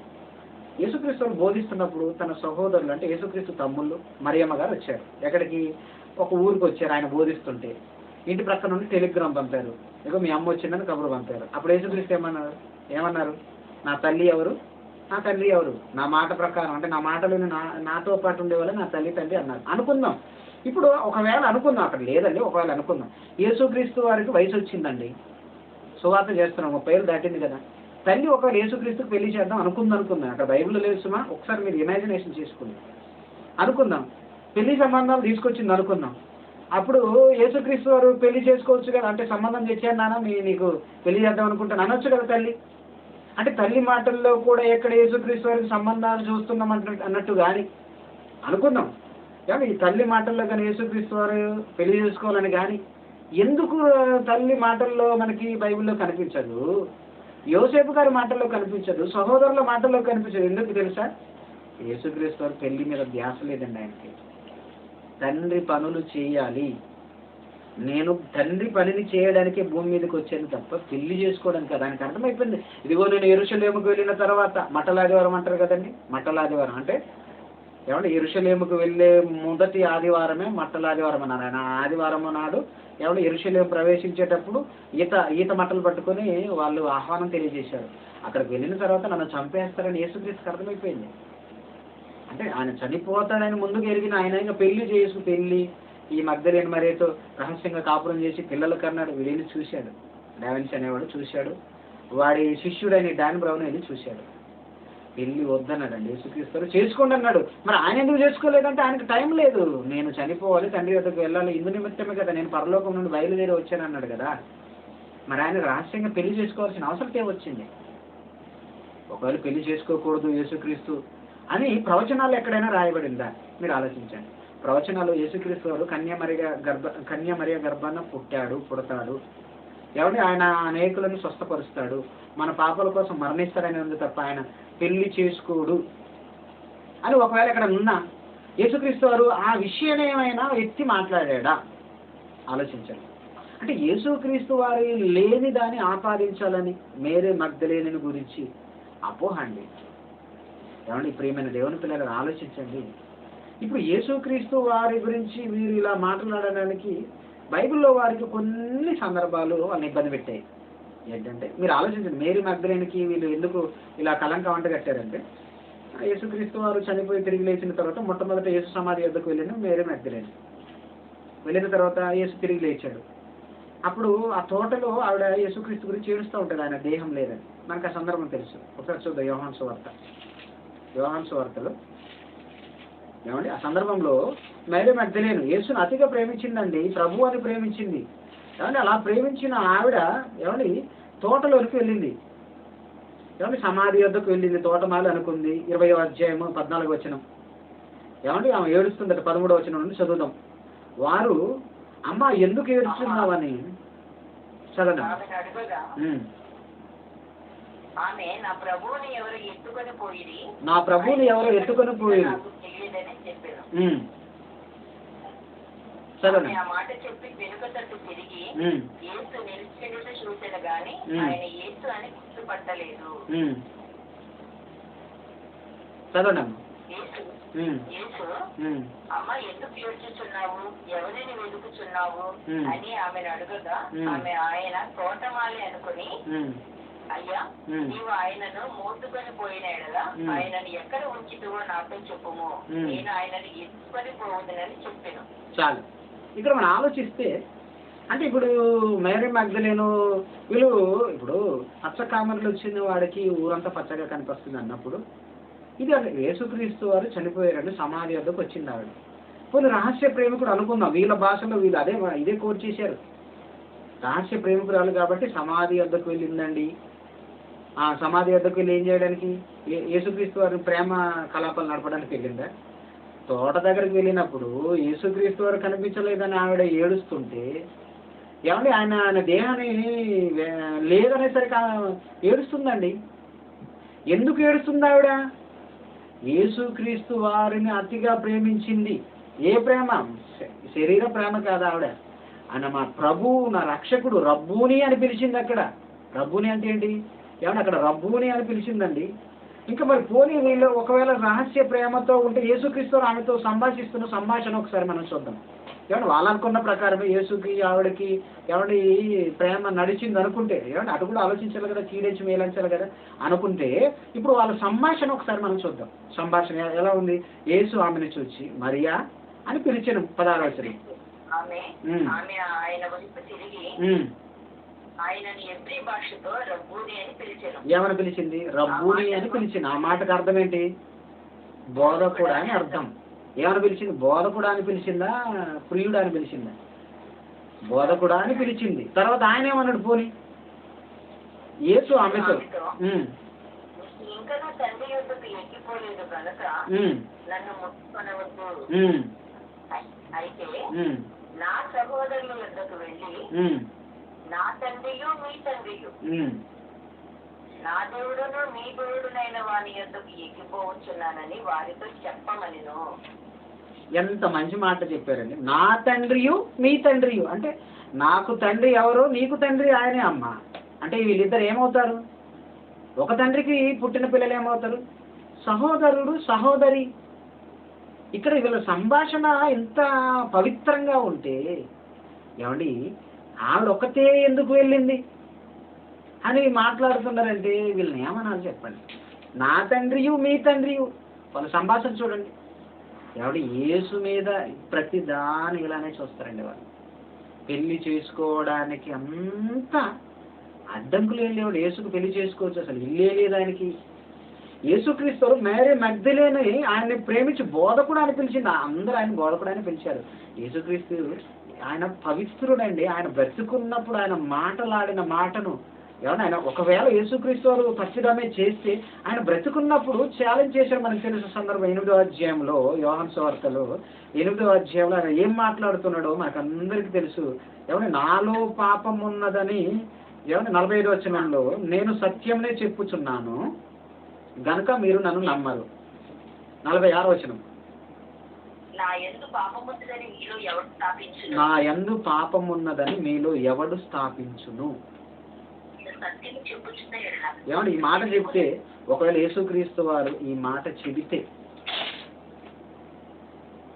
యేసుక్రీస్తుని బోధిస్తున్నప్పుడు తన సహోదరులు అంటే యేసుక్రీస్తు తమ్ముళ్ళు మరియమ్మ గారు వచ్చారు. ఎక్కడికి? ఒక ఊరికి వచ్చారు. ఆయన బోధిస్తుంటే ఇంటి ప్రక్కన నుండి టెలిగ్రామ్ పంపారు, ఇక మీ అమ్మ వచ్చిందని కబురు పంపారు. అప్పుడు యేసుక్రీస్తు ఏమన్నారు? నా తల్లి ఎవరు, నా తండ్రి ఎవరు? నా మాట ప్రకారం అంటే నా మాటలు నాతో పాటు ఉండేవాళ్ళు నా తల్లి తండ్రి అన్నారు. అనుకుందాం ఇప్పుడు, ఒకవేళ అనుకుందాం, అక్కడ లేదండి, ఒకవేళ అనుకుందాం యేసుక్రీస్తు వారికి వయసు వచ్చిందండి, సువార్త చేస్తున్నాం, 30 ఏళ్ళు దాటింది కదా, తల్లి ఒకవేళ యేసుక్రీస్తుకు పెళ్లి చేద్దాం అనుకుందాం, అక్కడ బైబిల్లో లేదు సుమా, ఒకసారి మీరు ఇమాజినేషన్ చేసుకోండి. అనుకుందాం పెళ్లి సంబంధాలు తీసుకొచ్చింది అనుకుందాం. అప్పుడు యేసుక్రీస్తు వారు పెళ్లి చేసుకోవచ్చు కదా, అంటే సంబంధం తెచ్చాను నాన్న నీకు పెళ్లి చేద్దాం అనుకుంటాను అనొచ్చు కదా తల్లి. అంటే తల్లి మాటల్లో కూడా ఎక్కడ యేసుక్రీస్తు వారికి సంబంధాలు చూస్తున్నాం అన్నట్టు కానీ అనుకుందాం. కానీ ఈ తల్లి మాటల్లో కానీ యేసుక్రీస్తు వారు పెళ్లి చేసుకోవాలని కానీ ఎందుకు తల్లి మాటల్లో మనకి బైబిల్లో కనిపించదు, యోసేపు గారి మాటల్లో కనిపించదు, సహోదరుల మాటల్లో కనిపించదు? ఎందుకు తెలుసా? యేసుక్రీస్తు వారు పెళ్లి మీద ధ్యాస లేదండి ఆయనకి. తండ్రి పనులు చేయాలి, నేను తండ్రి పనిని చేయడానికి భూమి మీదకి వచ్చాను తప్ప పెళ్లి చేసుకోవడానికి కదా. ఆయనకు అర్థమైపోయింది. ఇదిగో నేను యెరూషలేముకు వెళ్ళిన తర్వాత, మట్టలాదివారం అంటారు కదండి, మట్టలాదివారం అంటే ఏమంటే యెరూషలేముకు వెళ్ళే మొదటి ఆదివారమే మట్టలాదివారం అన్నారు. ఆయన ఆదివారం నాడు ఏమంటే యెరూషలేము ప్రవేశించేటప్పుడు ఈత మట్టలు పట్టుకొని వాళ్ళు ఆహ్వానం తెలియజేశారు. అక్కడికి వెళ్ళిన తర్వాత నన్ను చంపేస్తారని యేసుక్రీస్తుకి అర్థమైపోయింది. అంటే ఆయన చనిపోతాడని ముందుకు ఎరిగిన ఆయన ఇంకా పెళ్లి ఈ మగ్దలేనే మరియతో రహస్యంగా కాపురం చేసి పిల్లలు కన్నాడు. వీడిని చూశాడు, డావిన్స్ అనేవాడు చూశాడు, వాడి శిష్యుడైన డాన్ బ్రౌన్ వెళ్ళి చూశాడు. పెళ్లి వద్దన్నాడండి యేసుక్రీస్తు, చేసుకోండి అన్నాడు. మరి ఆయన ఎందుకు చేసుకోలేదంటే ఆయనకు టైం లేదు, నేను చనిపోవాలి, తండ్రి వద్దకు వెళ్ళాలి, ఇందు నిమిత్తమే కదా నేను పరలోకం నుండి బయలుదేరి వచ్చాను అన్నాడు కదా. మరి ఆయన రహస్యంగా పెళ్లి చేసుకోవాల్సిన అవసరం ఏమొచ్చింది? ఒకవేళ పెళ్లి చేసుకోకూడదు యేసుక్రీస్తు అని ప్రవచనాలు ఎక్కడైనా రాయబడిందా? మీరు ఆలోచించండి. ప్రవచనాలు యేసుక్రీస్తు వారు కన్యమరియ గర్భాన పుడతాడు, ఎవరి ఆయన అనేకులను స్వస్థపరుస్తాడు, మన పాపాల కోసం మరణిస్తాడని ఉంది తప్ప ఆయన పెళ్లి చేసుకోడు అని ఒకవేళ ఇక్కడ ఉన్నా యేసుక్రీస్తు వారు ఆ విషయాన్ని ఏమైనా ఎత్తి మాట్లాడా? ఆలోచించండి. అంటే యేసుక్రీస్తు వారి లేని దాన్ని ఆపాదించాలని మేరీ మగ్దలేని గురించి అపోహ అండి. ఏమండి ప్రియమైన దేవుని పిల్లలు ఆలోచించండి. ఇప్పుడు యేసుక్రీస్తు వారి గురించి వీరు ఇలా మాట్లాడడానికి బైబిల్లో వారికి కొన్ని సందర్భాలు వాళ్ళని ఇబ్బంది పెట్టాయి. ఏంటంటే మీరు ఆలోచించండి, మేరీ మగ్దలేనికి వీళ్ళు ఎందుకు ఇలా కలంక వంట కట్టారంటే, యేసుక్రీస్తు వారు చనిపోయి తిరిగి లేచిన తర్వాత మొట్టమొదట యేసు సమాధి వద్దకు వెళ్ళిన మేరీ మగ్దలేని. వెళ్ళిన తర్వాత యేసు తిరిగి లేచాడు. అప్పుడు ఆ తోటలో ఆవిడ యేసుక్రీస్తు గురించి ఏడుస్తూ ఉంటుంది, ఆయన దేహం లేదని. మనకు ఆ సందర్భం తెలుసు. ఒకసారి చూద్దాం యోహాను సువార్తలో. ఏమండి ఆ సందర్భంలో మేరీ మగ్దలేను యేసును అతిగా ప్రేమించిందండి, ప్రభు అని ప్రేమించింది. ఏమండి అలా ప్రేమించిన ఆవిడ ఏమండి తోటలోకి వెళ్ళింది, ఏమండి సమాధి వద్దకు వెళ్ళింది, తోటమాలి అనుకుంది. 20వ అధ్యాయము 14వ వచనం. ఏమండి ఆమె ఏడుస్తుందట. 13వ వచనం నుండి చదువుదాం. వారు అమ్మ ఎందుకు ఏడుస్తున్నావని చదవండి. ఆమె నా ప్రభువుని ఎవరు ఎత్తుకొని పోయిరి నాకు తెలియదని చెప్పాను. ఆ మాట చెప్పి వెనుక తట్టు తిరిగి యేసు నిలిచినట్టు చూసిన గాని ఆయన యేసు అని గుర్తుపట్టలేదు. యేసు అమ్మ ఎందుకు ఏడ్చుచున్నావు, ఎవరిని వెతుకుచున్నావు అని ఆమెను అడుగగా ఆమె ఆయన తోటమాలి అనుకుని, అయ్యా నీవు ఆయనను మోసుకొని పోయిన ఎడల ఆయనను ఎక్కడ ఉంచితువో నాతో చెప్పుము, నేను ఆయనను ఎత్తుకొని పోవద్దునని చెప్పాను. చాలు. ఇక్కడ మనం ఆలోచిస్తే అంటే ఇప్పుడు మేరీ మగ్దలేను వీళ్ళు ఇప్పుడు పచ్చ కామర్లు వచ్చిన వాడికి ఊరంతా పచ్చగా కనిపిస్తుంది అన్నప్పుడు ఇది యేసుక్రీస్తు వారు చనిపోయారని సమాధి వద్దకు వచ్చింది ఆవిడ. కొన్ని రహస్య ప్రేమికుడు అనుకుందాం, వీళ్ళ భాషలో వీళ్ళు ఇదే కోట్ చేశారు. రహస్య ప్రేమికురాలు కాబట్టి సమాధి వద్దకు వెళ్ళిందండి. ఆ సమాధి వద్దకు వెళ్ళి ఏం చేయడానికి? యేసుక్రీస్తు వారిని ప్రేమ కలాపాలు నడపడానికి వెళ్ళిందా? తోట దగ్గరికి వెళ్ళినప్పుడు యేసుక్రీస్తు వారు కనిపించలేదని ఆవిడ ఏడుస్తుంటే ఏమండి ఆయన దేహాన్ని లేదనేసరికి ఏడుస్తుందండి. ఎందుకు ఏడుస్తుంది ఆవిడ? యేసుక్రీస్తు వారిని అతిగా ప్రేమించింది. ఏ ప్రేమ? శరీర ప్రేమ కాదు ఆవిడ. ఆయన మా ప్రభువు, నా రక్షకుడు, రబ్బూని అని పిలిచింది. అక్కడ రబ్బూని అంటే ఏంటి? ఏమన్నా అక్కడ రబ్బూని అని పిలిచిందండి. ఇంకా మరి పోనీ వీళ్ళు ఒకవేళ రహస్య ప్రేమతో ఉంటే యేసుక్రీస్తు ఆమెతో సంభాషిస్తున్న సంభాషణ ఒకసారి మనం చూద్దాం. ఏమంటే వాళ్ళు అనుకున్న ప్రకారమే యేసుకి ఆవిడకి ఏమంటే ప్రేమ నడిచింది అనుకుంటే ఏమంటే అటు కూడా ఆలోచించాలి కదా, కీడేసి మేలంచాలి కదా అనుకుంటే ఇప్పుడు వాళ్ళ సంభాషణ ఒకసారి మనం చూద్దాం. సంభాషణ ఎలా ఉంది? యేసు ఆమెను చూచి మరియా అని పిలిచాను. 16వ వచనం. ఏమని పిలిచింది? రబ్బూని అని పిలిచింది. ఆ మాటకు అర్థం ఏంటి? బోధకుడా అని అర్థం. ఏమని పిలిచింది? బోధకుడా అని పిలిచిందా, ప్రియుడా అని పిలిచిందా? బోధకుడా అని పిలిచింది. తర్వాత ఆయన ఏమన్నాడు? పోని యేసు ఆమెతో నా సహోదరుల వద్దకు వెళ్ళి నా తండ్రియు మీ తండ్రియు నా దేవుడును మీ దేవుడునైన వాని యొద్దకు ఎక్కిపోవచ్చున్నానని వారితో చెప్పమనిను. ఎంత మంచి మాట చెప్పారండి. నా తండ్రియు మీ తండ్రియు అంటే నాకు తండ్రి ఎవరు? నీకు తండ్రి ఆయనే అమ్మ. అంటే వీళ్ళిద్దరు ఏమవుతారు? ఒక తండ్రికి పుట్టిన పిల్లలు ఏమవుతారు? సహోదరుడు సహోదరి. ఇక్కడ వీళ్ళ సంభాషణ ఎంత పవిత్రంగా ఉంటే ఏమండి ఆవిడ ఒక్కతే ఎందుకు వెళ్ళింది అని మాట్లాడుతున్నారంటే వీళ్ళని ఏమనాలి చెప్పండి? నా తండ్రియు మీ తండ్రియు. వాళ్ళ సంభాషణ చూడండి. ఎవడి యేసు మీద ప్రతి దాని ఇలానే చూస్తారండి వాళ్ళు. పెళ్లి చేసుకోవడానికి అంత అడ్డంకులు ఏం లేవు. యేసుకు పెళ్లి చేసుకోవచ్చు, అసలు ఇల్లే లేదు ఆయనకి. యేసుక్రీస్తు మేరీ మగ్దలేని ఆయన్ని ప్రేమించి బోధకుడు అని పిలిచింది. అందరూ ఆయన బోధకుడు అని పిలిచారు. యేసుక్రీస్తు ఆయన పవిత్రుడండి. ఆయన బ్రతుకున్నప్పుడు ఆయన మాటలాడిన మాటను ఏమన్నా ఆయన ఒకవేళ యేసుక్రీస్తు వారు పచ్చిడమే చేస్తే ఆయన బ్రతుకున్నప్పుడు ఛాలెంజ్ చేశారు. మనకు తెలిసిన సందర్భం 8వ అధ్యాయంలో, యోహాను సువార్తలో 8వ అధ్యాయంలో ఆయన ఏం మాట్లాడుతున్నాడో మనకు అందరికీ తెలుసు. ఏమన్నా నాలో పాపం ఉన్నదని ఏమన్నా 45వ వచనంలో నేను సత్యంనే చెప్పుచున్నాను గనుక మీరు నన్ను నమ్మరు. 46వ వచనం నా యందు పాపం ఉన్నదని మీలో ఎవడు స్థాపించును. ఏమంటే ఈ మాట చెప్తే ఒకవేళ యేసుక్రీస్తు వారు ఈ మాట చెబితే,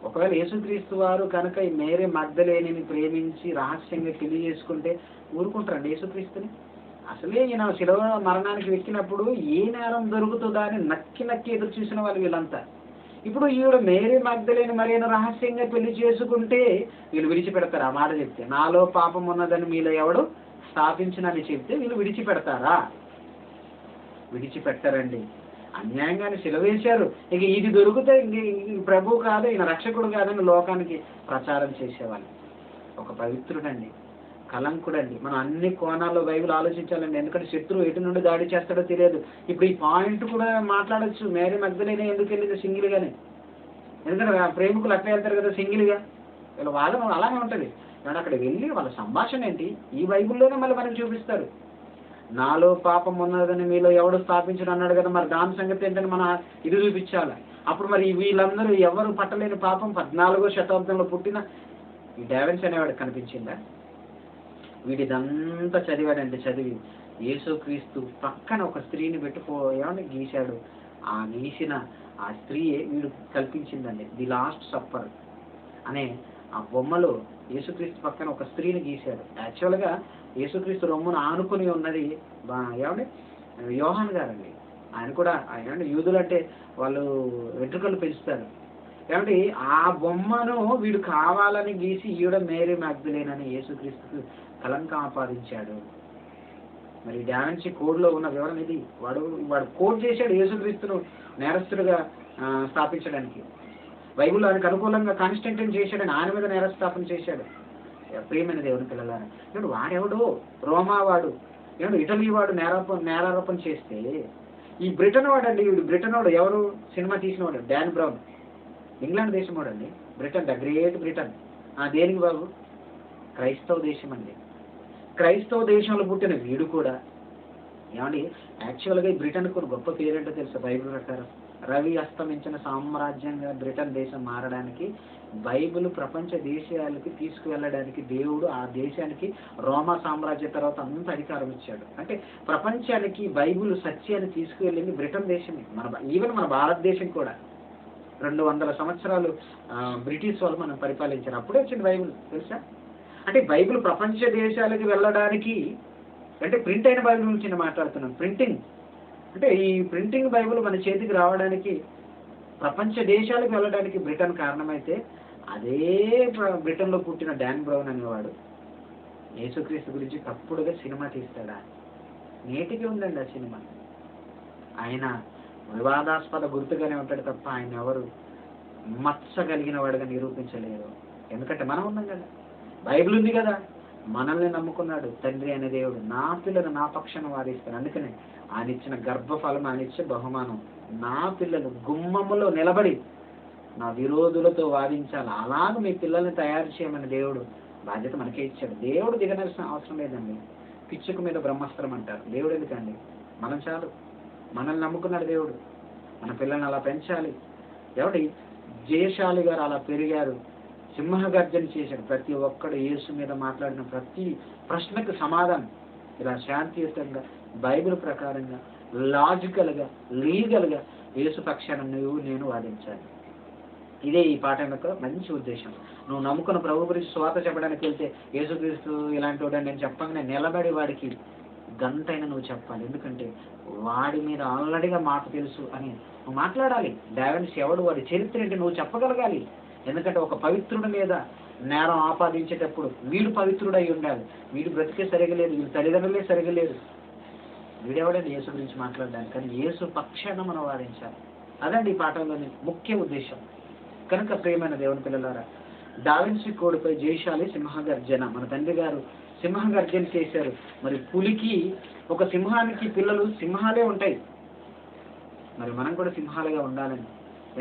ఒకవేళ యేసుక్రీస్తు వారు కనుక ఈ మేరీ మగ్దలేనిని ప్రేమించి రహస్యంగా పెళ్లి చేసుకుంటే ఊరుకుంటారండి యేసుక్రీస్తుని? అసలే ఈయన శిలువ మరణానికి వెక్కినప్పుడు ఏ నేరం దొరుకుతుందా అని నక్కి ఎదురు చూసిన వాళ్ళు వీళ్ళంతా. ఇప్పుడు ఈవిడ మేరీ మగ్దలేని మరియను రహస్యంగా పెళ్లి చేసుకుంటే వీళ్ళు విడిచిపెడతారు. ఆ మాట చెప్తే నాలో పాపం ఉన్నదని మీలో ఎవడు స్థాపించినని చెప్తే వీళ్ళు విడిచిపెడతారా? విడిచిపెట్టరండి. అన్యాయంగానే సిలువేశారు. ఇక ఇది దొరికితే ప్రభు కాదు, ఈయన రక్షకుడు కాదని లోకానికి ప్రచారం చేసేవాళ్ళు. ఒక పవిత్రుడండి, కలంకుడండి. మనం అన్ని కోణాల్లో బైబిల్ ఆలోచించాలండి. ఎందుకంటే శత్రువు ఎటు నుండి దాడి చేస్తాడో తెలియదు. ఇప్పుడు ఈ పాయింట్ కూడా మాట్లాడచ్చు. మేరీ మగ్దలేని ఎందుకు వెళ్ళింది సింగిల్గానే? ఎందుకంటే ప్రేమికులు అట్లా వెళ్తారు కదా సింగిల్గా. వీళ్ళ వాదన అలానే ఉంటుంది. కానీ అక్కడ వెళ్ళి వాళ్ళ సంభాషణ ఏంటి ఈ బైబిల్లోనే మళ్ళీ మనకు చూపిస్తారు. నాలో పాపం ఉన్నదని మీలో ఎవడు స్థాపించడు అన్నాడు కదా. మరి దాని సంగతి ఏంటంటే మనం ఇది చూపించాలి. అప్పుడు మరి వీళ్ళందరూ ఎవరు పట్టలేని పాపం 14వ శతాబ్దంలో పుట్టిన ఈ డావిన్స్ అనేవాడు కనిపించిందా? వీడిదంతా చదివాడంటే చదివి యేసుక్రీస్తు పక్కన ఒక స్త్రీని ఏమని గీశాడు. ఆ గీసిన ఆ స్త్రీయే వీడు కల్పించిందండి. ది లాస్ట్ సప్పర్ అనే ఆ బొమ్మలో యేసుక్రీస్తు పక్కన ఒక స్త్రీని గీశాడు. యాక్చువల్గా యేసుక్రీస్తు రొమ్మును ఆనుకుని ఉన్నది ఏమండి యోహాన్ గారండి. ఆయన కూడా ఏమంటే యూదులు అంటే వాళ్ళు వెంట్రుకలు పెంచుతారు. ఏమంటే ఆ బొమ్మను వీడు కావాలని గీసి ఈవిడ మేరీ మ్యాగ్దలేన్ అని యేసుక్రీస్తుకు కలంకం ఆపాదించాడు. మరి డావిన్సీ కోడ్లో ఉన్న వివరణ ఇది. వాడు కోడ్ చేశాడు యేసుక్రీస్తును నేరస్తుడిగా స్థాపించడానికి. బైబిల్లో ఆయనకు అనుకూలంగా కాన్స్టంటైన్ చేశాడని ఆయన మీద నేరస్థాపన చేశాడు. ప్రియమైన దేవుని పిల్లలారా, ఇప్పుడు వాడెవడు రోమా వాడు, ఏమో ఇటలీ వాడు నేరారోపణ చేస్తే ఈ బ్రిటన్ వాడండి. వీడు బ్రిటన్ వాడు ఎవరు సినిమా తీసిన వాడు డాన్ బ్రౌన్, ఇంగ్లాండ్ దేశం వాడండి. Britain, the great Britain. దేనికి బాబు? క్రైస్తవ దేశం అండి. క్రైస్తవ దేశంలో పుట్టిన వీడు కూడా ఏమండి యాక్చువల్గా ఈ బ్రిటన్కు గొప్ప పేరేంటో తెలుసు బైబిల్ ప్రకారం? రవి అస్తమించిన సామ్రాజ్యంగా బ్రిటన్ దేశం మారడానికి, బైబిల్ ప్రపంచ దేశాలకి తీసుకువెళ్ళడానికి దేవుడు ఆ దేశానికి రోమా సామ్రాజ్య తర్వాత అంత అధికారం ఇచ్చాడు. అంటే ప్రపంచానికి బైబిల్ సత్యాన్ని తీసుకువెళ్ళింది బ్రిటన్ దేశమే. ఈవెన్ మన భారతదేశం కూడా 200 సంవత్సరాలు బ్రిటిష్ వాళ్ళు మనం పరిపాలించారు. అప్పుడే వచ్చింది బైబిల్, తెలుసా? అంటే బైబిల్ ప్రపంచ దేశాలకి వెళ్ళడానికి, అంటే ప్రింట్ అయిన బైబిల్ గురించి నేను మాట్లాడుతున్నాను. ప్రింటింగ్ అంటే ఈ ప్రింటింగ్ బైబిల్ మన చేతికి రావడానికి, ప్రపంచ దేశాలకు వెళ్ళడానికి బ్రిటన్ కారణమైతే, అదే బ్రిటన్లో పుట్టిన డాన్ బ్రౌన్ అనేవాడు యేసుక్రీస్తు గురించి తప్పుడుగా సినిమా తీస్తాడా? నేటికి ఉందండి ఆ సినిమా. ఆయన వివాదాస్పద గుర్తుగానే ఉంటాడు తప్ప ఆయన ఎవరు మచ్చగలిగిన వాడుగా నిరూపించలేరు. ఎందుకంటే మనం ఉన్నాం కదా, బైబిల్ ఉంది కదా, మనల్ని నమ్ముకున్నాడు తండ్రి అనే దేవుడు. నా పిల్లలు నా పక్షాన వాదిస్తాను. అందుకనే ఆయన ఇచ్చిన గర్భఫలం, ఆయన ఇచ్చే బహుమానం, నా పిల్లలు గుమ్మములో నిలబడి నా విరోధులతో వాదించాలి. అలాగ మీ పిల్లల్ని తయారు చేయమని దేవుడు బాధ్యత మనకే ఇచ్చాడు. దేవుడు దిగనవలసిన అవసరం లేదండి. పిచ్చుక మీద బ్రహ్మాస్త్రం అంటారు. దేవుడు ఎందుకండి? మనం చాలు. మనల్ని నమ్ముకున్నాడు దేవుడు. మన పిల్లల్ని అలా పెంచాలి. ఎవడి జయశాలి గారు అలా పెరిగారు, సింహగర్జన చేశాడు. ప్రతి ఒక్కడు యేసు మీద మాట్లాడిన ప్రతి ప్రశ్నకు సమాధానం ఇలా శాంతియుతంగా బైబిల్ ప్రకారంగా లాజికల్గా లీగల్గా యేసు పక్షాన నువ్వు నేను వాదించాలి. ఇదే ఈ పాఠం యొక్క మంచి ఉద్దేశం. నువ్వు నమ్ముకున్న ప్రభు గురించి స్వాత చెప్పడానికి వెళ్తే యేసుక్రీస్తు ఇలాంటి వాడు నేను చెప్పగానే నిలబడి వాడికి గంటైనా నువ్వు చెప్పాలి. ఎందుకంటే వాడి మీద ఆల్రెడీగా మాకు తెలుసు అని నువ్వు మాట్లాడాలి. డావిన్స్ ఎవడు, వాడి చరిత్ర ఏంటి నువ్వు చెప్పగలగాలి. ఎందుకంటే ఒక పవిత్రుడి మీద నేరం ఆపాదించేటప్పుడు వీడు పవిత్రుడై ఉండాలి. వీడు బ్రతికే సరిగా లేదు, వీడి తల్లిదండ్రులే సరిగా లేదు. వీడెవడండి యేసు గురించి మాట్లాడడానికి? కానీ యేసు పక్షాన మనం వాదించాలి. అదండి ఈ పాఠంలోని ముఖ్య ఉద్దేశం. కనుక ప్రియమైన దేవుని పిల్లలారా, డావిన్సీ కోడ్పై జయశాలి సింహగర్జన. మన తండ్రి గారు సింహగర్జన చేశారు. మరి పులికి, ఒక సింహానికి పిల్లలు సింహాలే ఉంటాయి. మరి మనం కూడా సింహాలుగా ఉండాలని.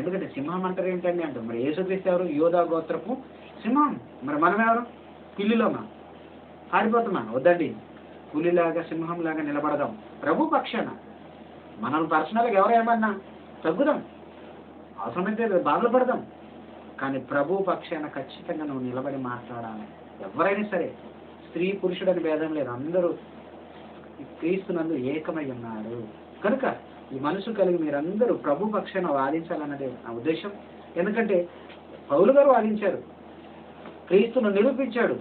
ఎందుకంటే సింహం అంటారు ఏంటండి అంటారు. మరి యేసుక్రీస్తు ఎవరు? యోధా గోత్రపు సింహం. మరి మనం ఎవరు? పిల్లిలోమా? పారిపోతామా? వద్దండి, పులిలాగా సింహంలాగా నిలబడదాం ప్రభు పక్షాన. మనం పర్సనల్గా ఎవరేమన్నా తగ్గుదాం, అవసరమైతే బాధలు పడదాం, కానీ ప్రభు పక్షాన ఖచ్చితంగా నువ్వు నిలబడి మాట్లాడాలి. ఎవరైనా సరే, స్త్రీ పురుషుడు అని భేదం లేదు, అందరూ క్రీస్తునందు ఏకమై ఉన్నారు. కనుక ఈ మనసు కలిగి మీరందరూ ప్రభు పక్షాన వాదించాలన్నదే నా ఉద్దేశం. ఎందుకంటే పౌలు గారు వాదించారు, క్రీస్తును నిరూపించాడు.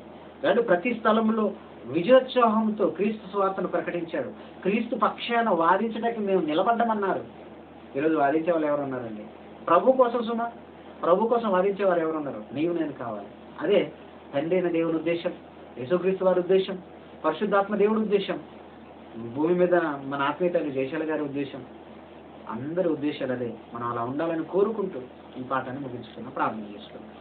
అంటే ప్రతి స్థలంలో విజయోత్సాహంతో క్రీస్తు స్వార్థను ప్రకటించాడు. క్రీస్తు పక్షాన వాదించడానికి మేము నిలబడ్డమన్నారు. ఈరోజు వాదించే వాళ్ళు ఎవరు ఉన్నారండి? ప్రభు కోసం సుమా, ప్రభు కోసం వాదించే వారు ఎవరున్నారు? నీవు నేను కావాలి. అదే తండ్రి అయిన దేవుని ఉద్దేశం, యేసుక్రీస్తు వారి ఉద్దేశం, పరిశుద్ధాత్మ దేవుడి ఉద్దేశం, భూమి మీద మన ఆత్మీయ తల్లి జయశాల గారి ఉద్దేశం, అందరి ఉద్దేశాలు అదే. మనం అలా ఉండాలని కోరుకుంటూ ఈ పాఠాన్ని ముగించుకున్న ప్రార్థన చేసుకుంటాం.